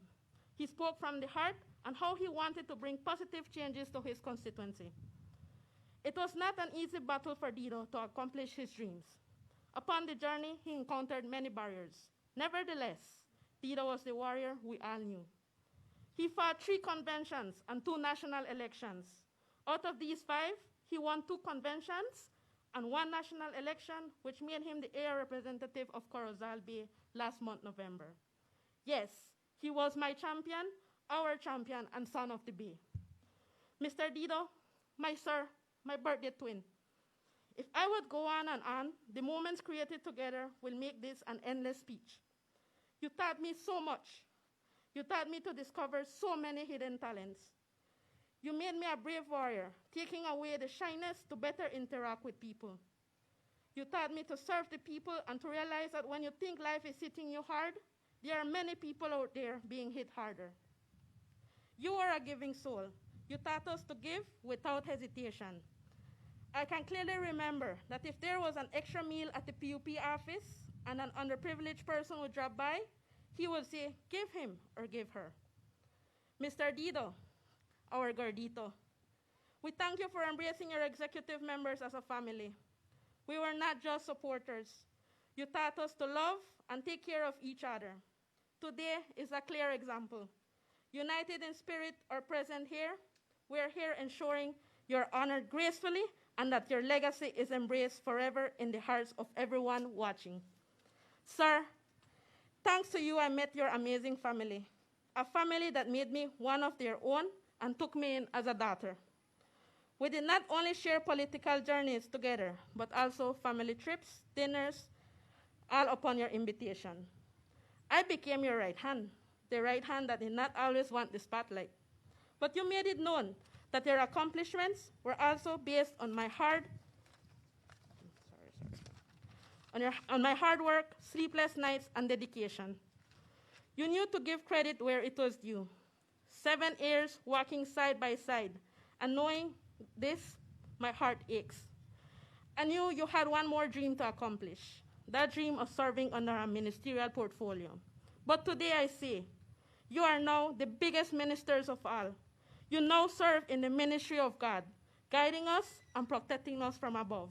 He spoke from the heart and how he wanted to bring positive changes to his constituency. It was not an easy battle for Dido to accomplish his dreams. Upon the journey, he encountered many barriers. Nevertheless, Dido was the warrior we all knew. He fought 3 conventions and 2 national elections. Out of these 5, he won 2 conventions and 1 national election, which made him the air representative of Corozal Bay last month, November. Yes, he was my champion, our champion, and son of the Bay. Mr. Dido, my sir, my birthday twin. If I would go on and on, the moments created together will make this an endless speech. You taught me so much. You taught me to discover so many hidden talents. You made me a brave warrior, taking away the shyness to better interact with people. You taught me to serve the people and to realize that when you think life is hitting you hard, there are many people out there being hit harder. You are a giving soul. You taught us to give without hesitation. I can clearly remember that if there was an extra meal at the PUP office and an underprivileged person would drop by, he would say, give him or give her. Mr. Dido, our gordito, we thank you for embracing your executive members as a family. We were not just supporters. You taught us to love and take care of each other. Today is a clear example. United in spirit or present here, we are here ensuring you're honored gracefully and that your legacy is embraced forever in the hearts of everyone watching. Sir, thanks to you, I met your amazing family, a family that made me one of their own and took me in as a daughter. We did not only share political journeys together, but also family trips, dinners, all upon your invitation. I became your right hand, the right hand that did not always want the spotlight. But you made it known that your accomplishments were also based on my hard work, sleepless nights, and dedication. You knew to give credit where it was due. 7 years walking side by side, and knowing this, my heart aches. I knew you had one more dream to accomplish, that dream of serving under a ministerial portfolio. But today I say, you are now the biggest ministers of all. You now serve in the ministry of God, guiding us and protecting us from above.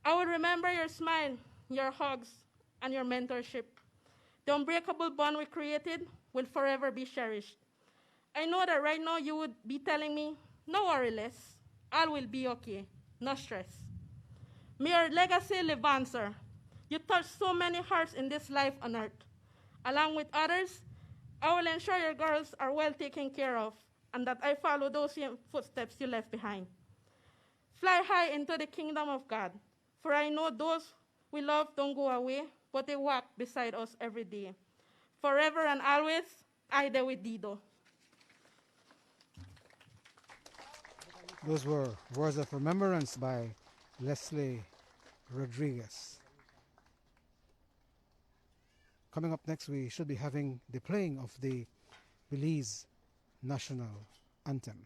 I will remember your smile, your hugs, and your mentorship. The unbreakable bond we created will forever be cherished. I know that right now you would be telling me, no worry less, all will be okay, no stress. May your legacy live on, sir. You touched so many hearts in this life on earth. Along with others, I will ensure your girls are well taken care of and that I follow those same footsteps you left behind. Fly high into the kingdom of God, for I know those we love don't go away, but they walk beside us every day. Forever and always, I there with Dido. Those were words of remembrance by Leslie Rodriguez. Coming up next, we should be having the playing of the Belize national anthem.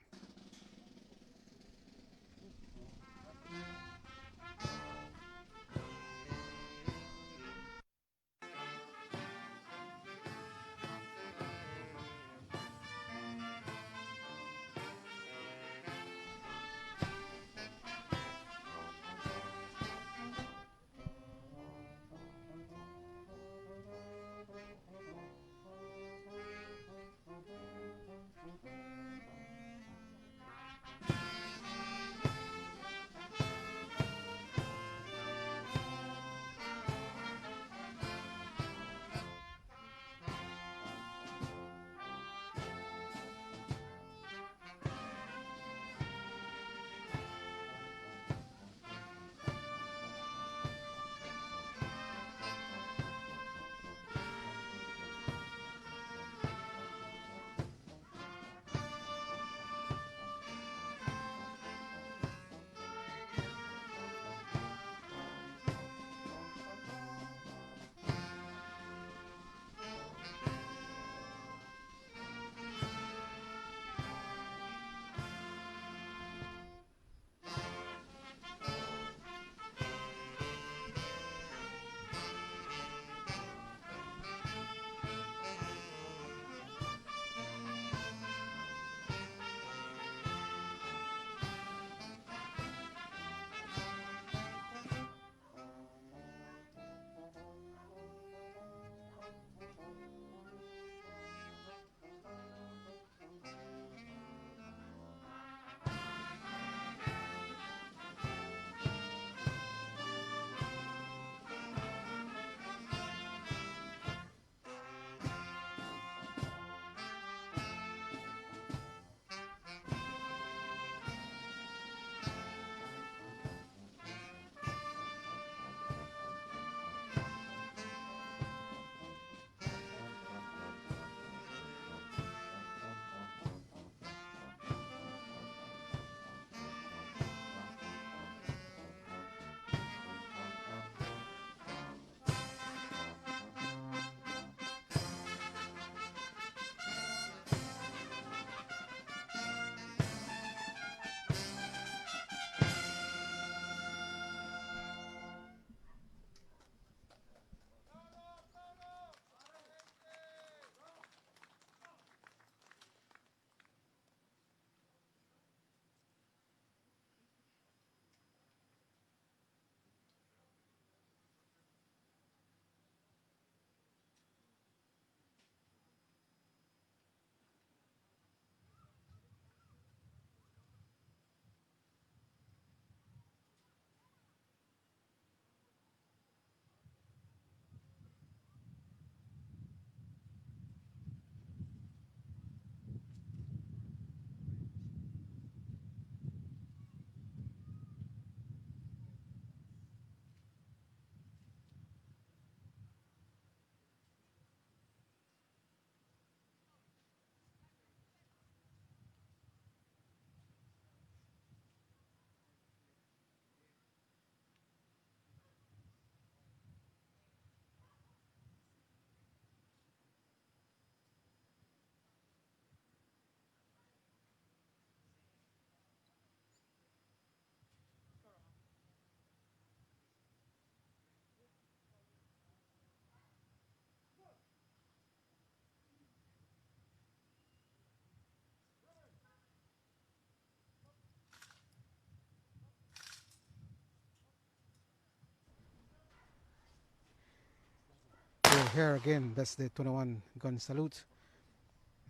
So here again, that's the 21 gun salute.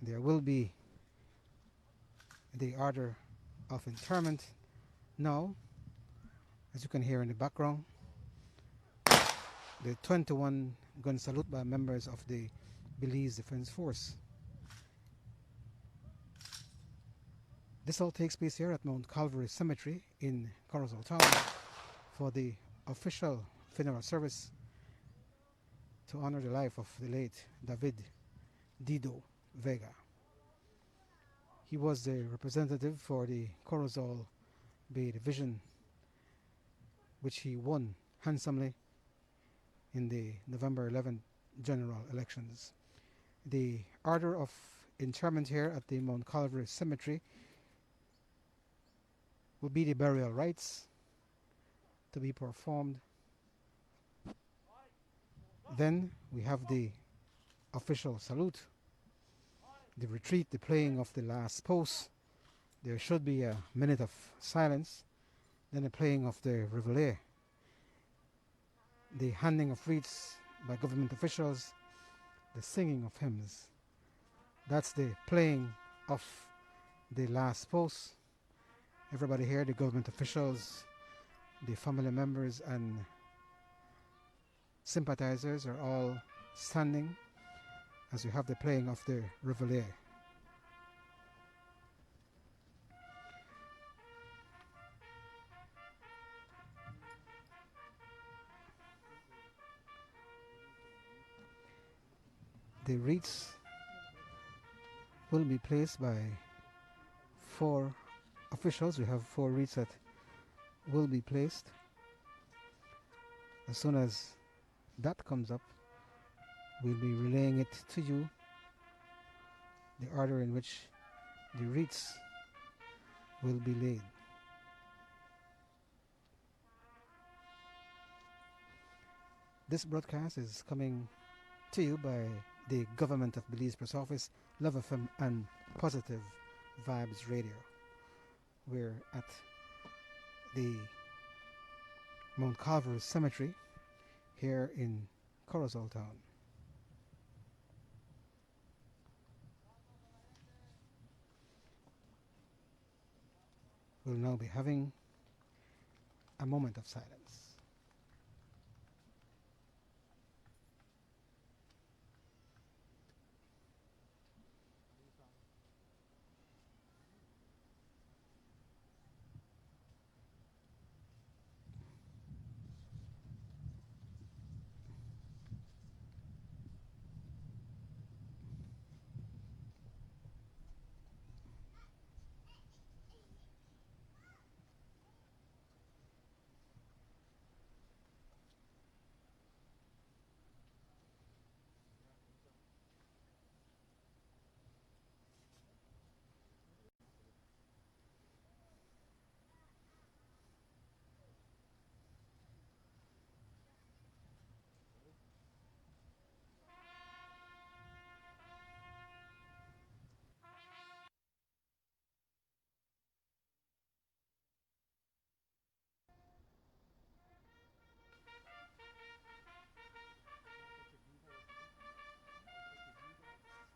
There will be the order of interment now, as you can hear in the background. The 21 gun salute by members of the Belize Defense Force. This all takes place here at Mount Calvary Cemetery in Corozal Town for the official funeral service to honor the life of the late David Dido Vega. He was the representative for the Corozal Bay Division, which he won handsomely in the November 11th general elections. The order of interment here at the Mount Calvary Cemetery will be the burial rites to be performed. Then we have the official salute, the retreat, the playing of the last post. There should be a minute of silence, then the playing of the reveille, the handing of wreaths by government officials, the singing of hymns. That's the playing of the last post. Everybody here, the government officials, the family members and sympathizers are all standing as we have the playing of the reveille. The wreaths will be placed by 4 officials. We have 4 wreaths that will be placed. As soon as that comes up, we'll be relaying it to you, the order in which the wreaths will be laid. This broadcast is coming to you by the Government of Belize Press Office, Love FM and Positive Vibes Radio. We're at the Mount Calvary Cemetery here in Corozal Town. We'll now be having a moment of silence.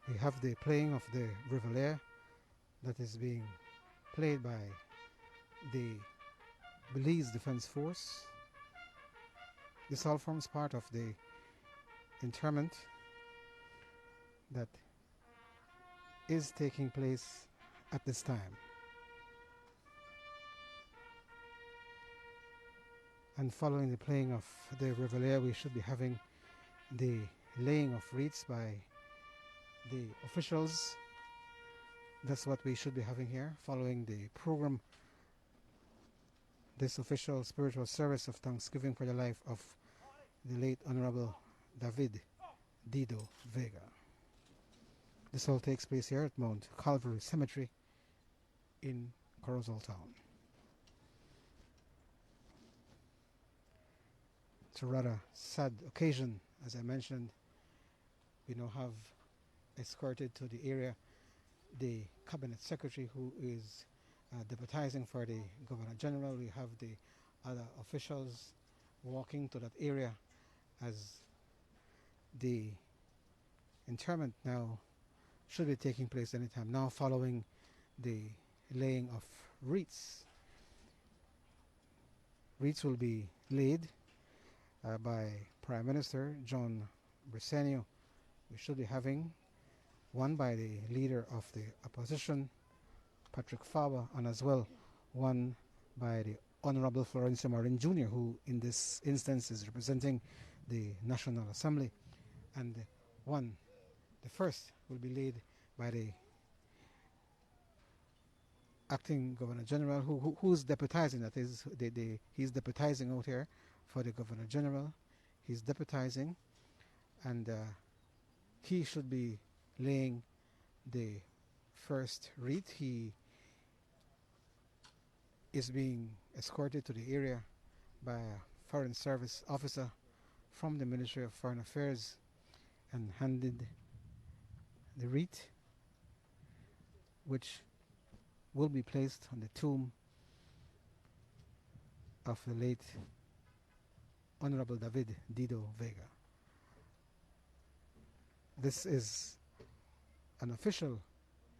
We have the playing of the reveille that is being played by the Belize Defense Force. This all forms part of the interment that is taking place at this time. And following the playing of the reveille, we should be having the laying of wreaths by the officials. That's what we should be having here following the program, this official spiritual service of thanksgiving for the life of the late Honorable David Dido Vega. This all takes place here at Mount Calvary Cemetery in Corozal Town. It's a rather sad occasion. As I mentioned, we now have escorted to the area the Cabinet Secretary who is deputizing for the Governor General. We have the other officials walking to that area as the interment now should be taking place anytime now following the laying of wreaths. Wreaths will be laid by Prime Minister John Briceño. We should be having one by the leader of the opposition Patrick Faber, and as well one by the Honorable Florencio Marin Jr., who in this instance is representing the National Assembly. And the first, will be laid by the acting Governor General, who's deputizing. That is, he's deputizing out here for the Governor General. He's deputizing, and he should be laying the first wreath. He is being escorted to the area by a Foreign Service officer from the Ministry of Foreign Affairs and handed the wreath, which will be placed on the tomb of the late Honorable David Dido Vega. This is an official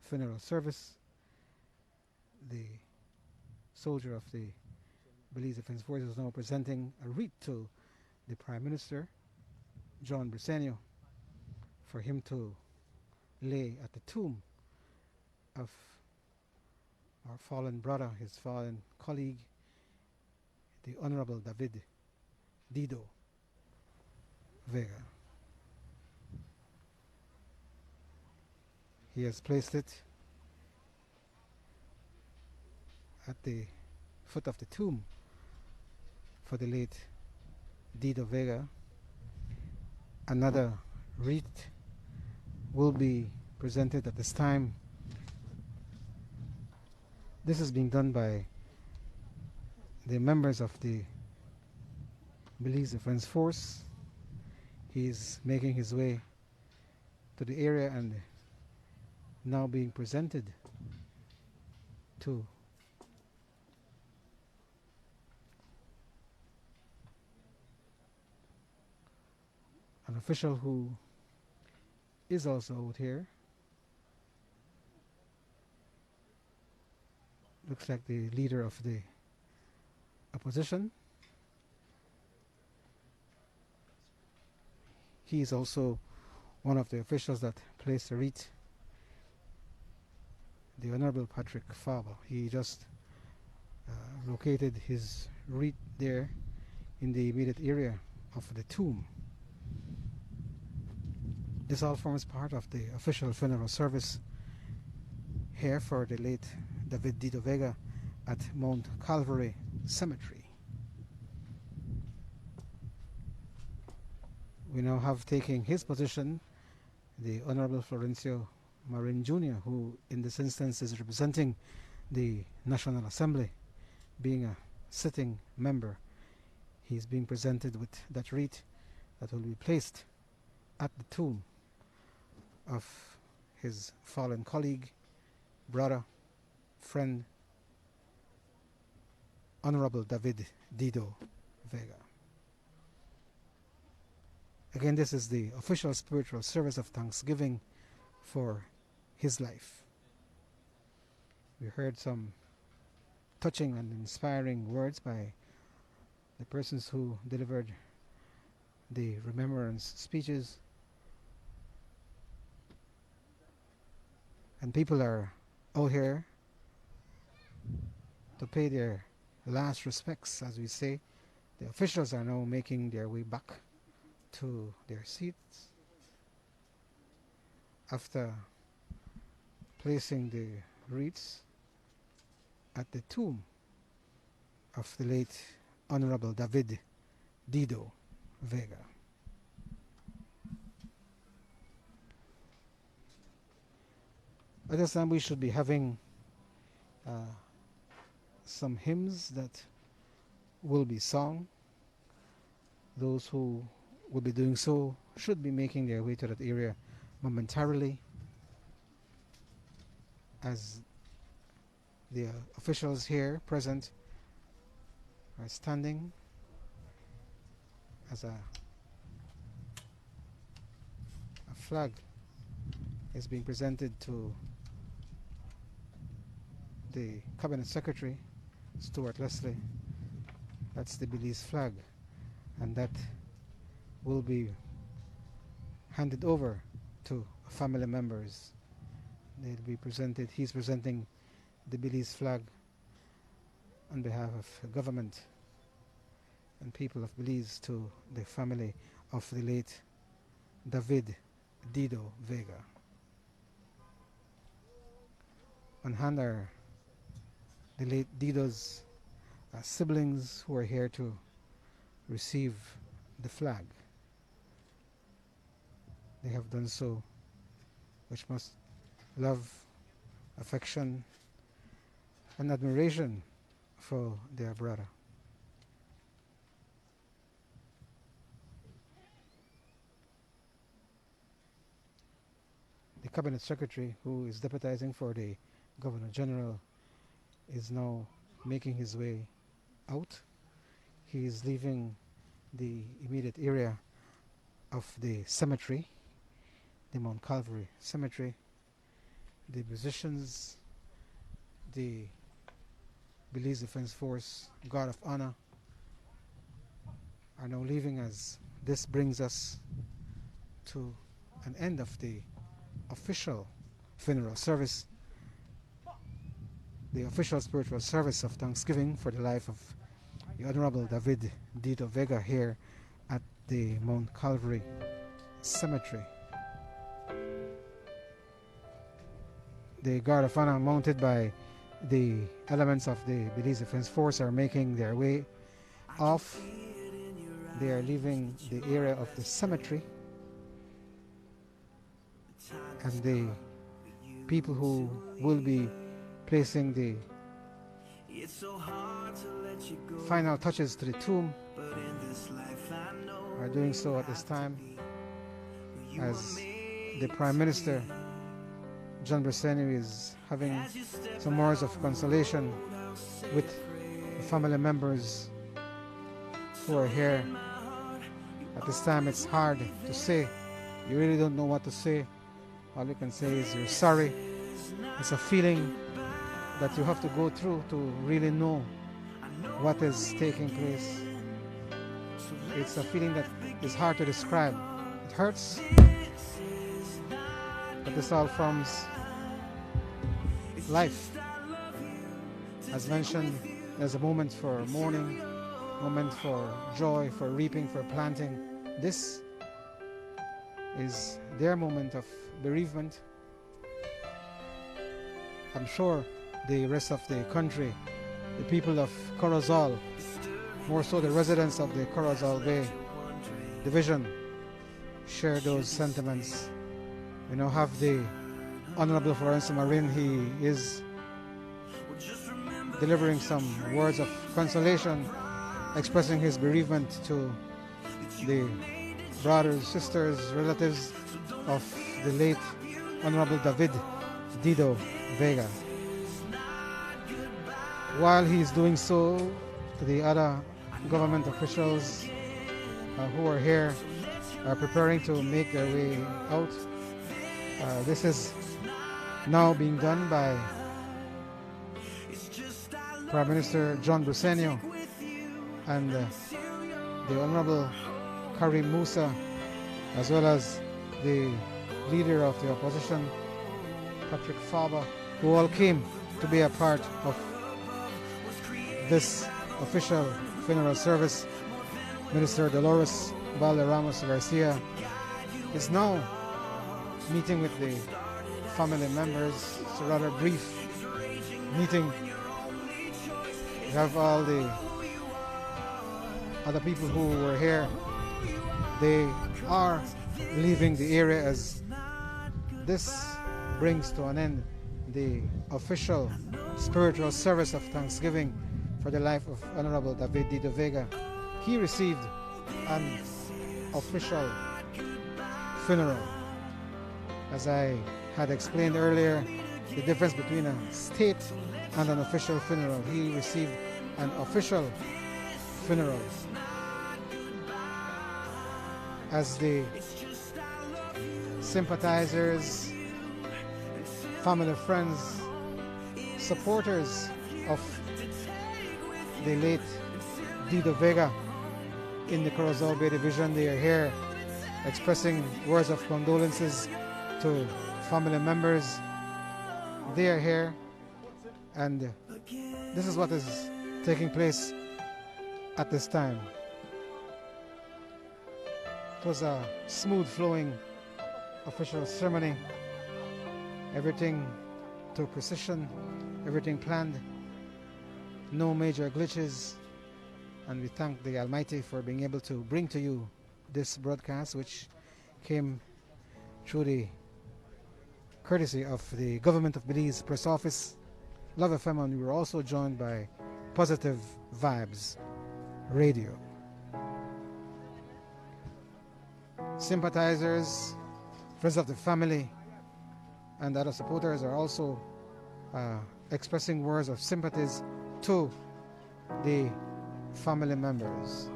funeral service. The soldier of the Belize Defense Forces is now presenting a wreath to the Prime Minister, John Briceño, for him to lay at the tomb of our fallen brother, his fallen colleague, the Honorable David Dido Vega. He has placed it at the foot of the tomb for the late Dido Vega. Another wreath will be presented at this time. This is being done by the members of the Belize Defense Force. He's making his way to the area and now being presented to an official who is also out here. Looks like the leader of the opposition. He is also one of the officials that placed the wreath, the Honorable Patrick Faber. He just located his wreath there in the immediate area of the tomb. This all forms part of the official funeral service here for the late David Dido Vega at Mount Calvary Cemetery. We now have taking his position the Honorable Florencio Marin Jr., who in this instance is representing the National Assembly, being a sitting member. He's being presented with that wreath that will be placed at the tomb of his fallen colleague, brother, friend, Honorable David Dido Vega. Again, this is the official spiritual service of thanksgiving for his life. We heard some touching and inspiring words by the persons who delivered the remembrance speeches. And people are out here to pay their last respects, as we say. The officials are now making their way back to their seats after placing the wreaths at the tomb of the late Honorable David Dido Vega. At this time we should be having some hymns that will be sung. Those who will be doing so should be making their way to that area momentarily, as the officials here present are standing as a flag is being presented to the Cabinet Secretary, Stuart Leslie. That's the Belize flag, and that will be handed over to family members. They'll be presented. He's presenting the Belize flag on behalf of the government and people of Belize to the family of the late David Dido Vega. On hand are the late Dido's siblings who are here to receive the flag. They have done so with much love, affection, and admiration for their brother. The Cabinet Secretary, who is deputizing for the Governor General, is now making his way out. He is leaving the immediate area of the cemetery, the Mount Calvary Cemetery. The musicians, the Belize Defense Force Guard of Honor are now leaving, as this brings us to an end of the official funeral service, the official spiritual service of Thanksgiving for the life of the Honorable David Dido Vega here at the Mount Calvary Cemetery. The Guard of Honor, mounted by the elements of the Belize Defense Force, are making their way off. They are leaving the area of the cemetery, and the people who will be placing the final touches to the tomb are doing so at this time, as the Prime Minister John Briceño is having some words of consolation with the family members who are here. At this time, it's hard to say. You really don't know what to say. All you can say is you're sorry. It's a feeling that you have to go through to really know what is taking place. It's a feeling that is hard to describe. It hurts, but this all forms life. As mentioned, there's a moment for mourning, moment for joy, for reaping, for planting. This is their moment of bereavement. I'm sure the rest of the country, the people of Corozal, more so the residents of the Corozal Bay Division, share those sentiments. We now have the Honorable Florence Marin. He is delivering some words of consolation, expressing his bereavement to the brothers, sisters, relatives of the late Honorable David Dido Vega. While he's doing so, the other government officials who are here are preparing to make their way out. This is now being done by Prime Minister John Briceño and the Honorable Karim Musa, as well as the leader of the opposition, Patrick Faber, who all came to be a part of this official funeral service. Minister Dolores Valderramos Garcia is now meeting with the family members. It's a rather brief meeting. We have all the other people who were here. They are leaving the area as this brings to an end the official spiritual service of Thanksgiving for the life of Honorable David Dido Vega. He received an official funeral. As I had explained earlier, the difference between a state and an official funeral. He received an official funeral. As the sympathizers, family, friends, supporters of the late Dido Vega in the Corozal Bay Division, they are here expressing words of condolences to family members. They are here And this is what is taking place at this time. It was a smooth flowing official ceremony. Everything to precision, everything planned, no major glitches. And we thank the Almighty for being able to bring to you this broadcast, which came through the courtesy of the Government of Belize Press Office, Love FM, and we were also joined by Positive Vibes Radio. Sympathizers, friends of the family, and other supporters are also expressing words of sympathies to the family members.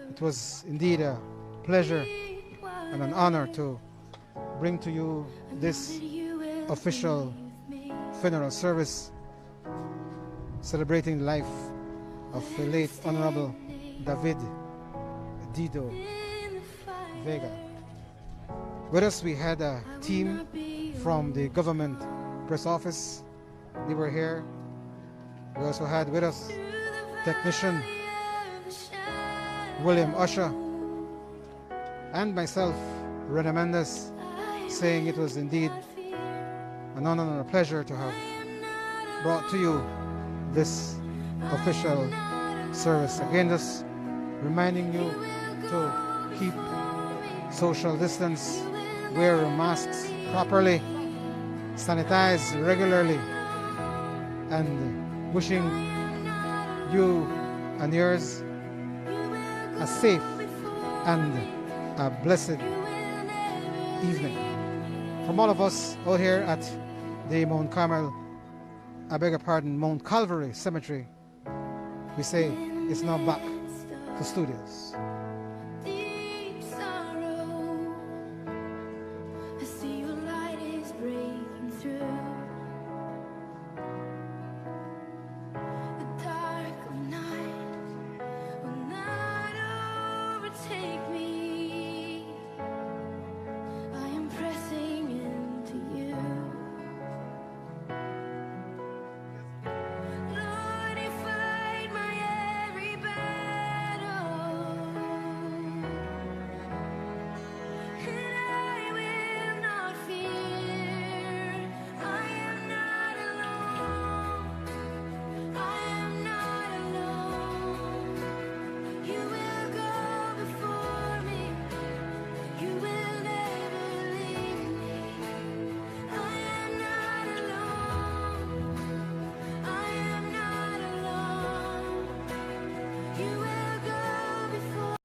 It was indeed a pleasure and an honor to bring to you this official funeral service celebrating the life of the late Honorable David Dido Vega. With us we had a team from the Government Press Office. They were here. We also had with us technician William Usher and myself, Rene Mendes, saying it was indeed an honor and a pleasure to have brought to you this official service. Again, just reminding you to keep social distance, wear your masks properly, sanitize regularly, and wishing you and yours a safe and a blessed evening. From all of us out here at the Mount Calvary Cemetery, we say it's now back to studios.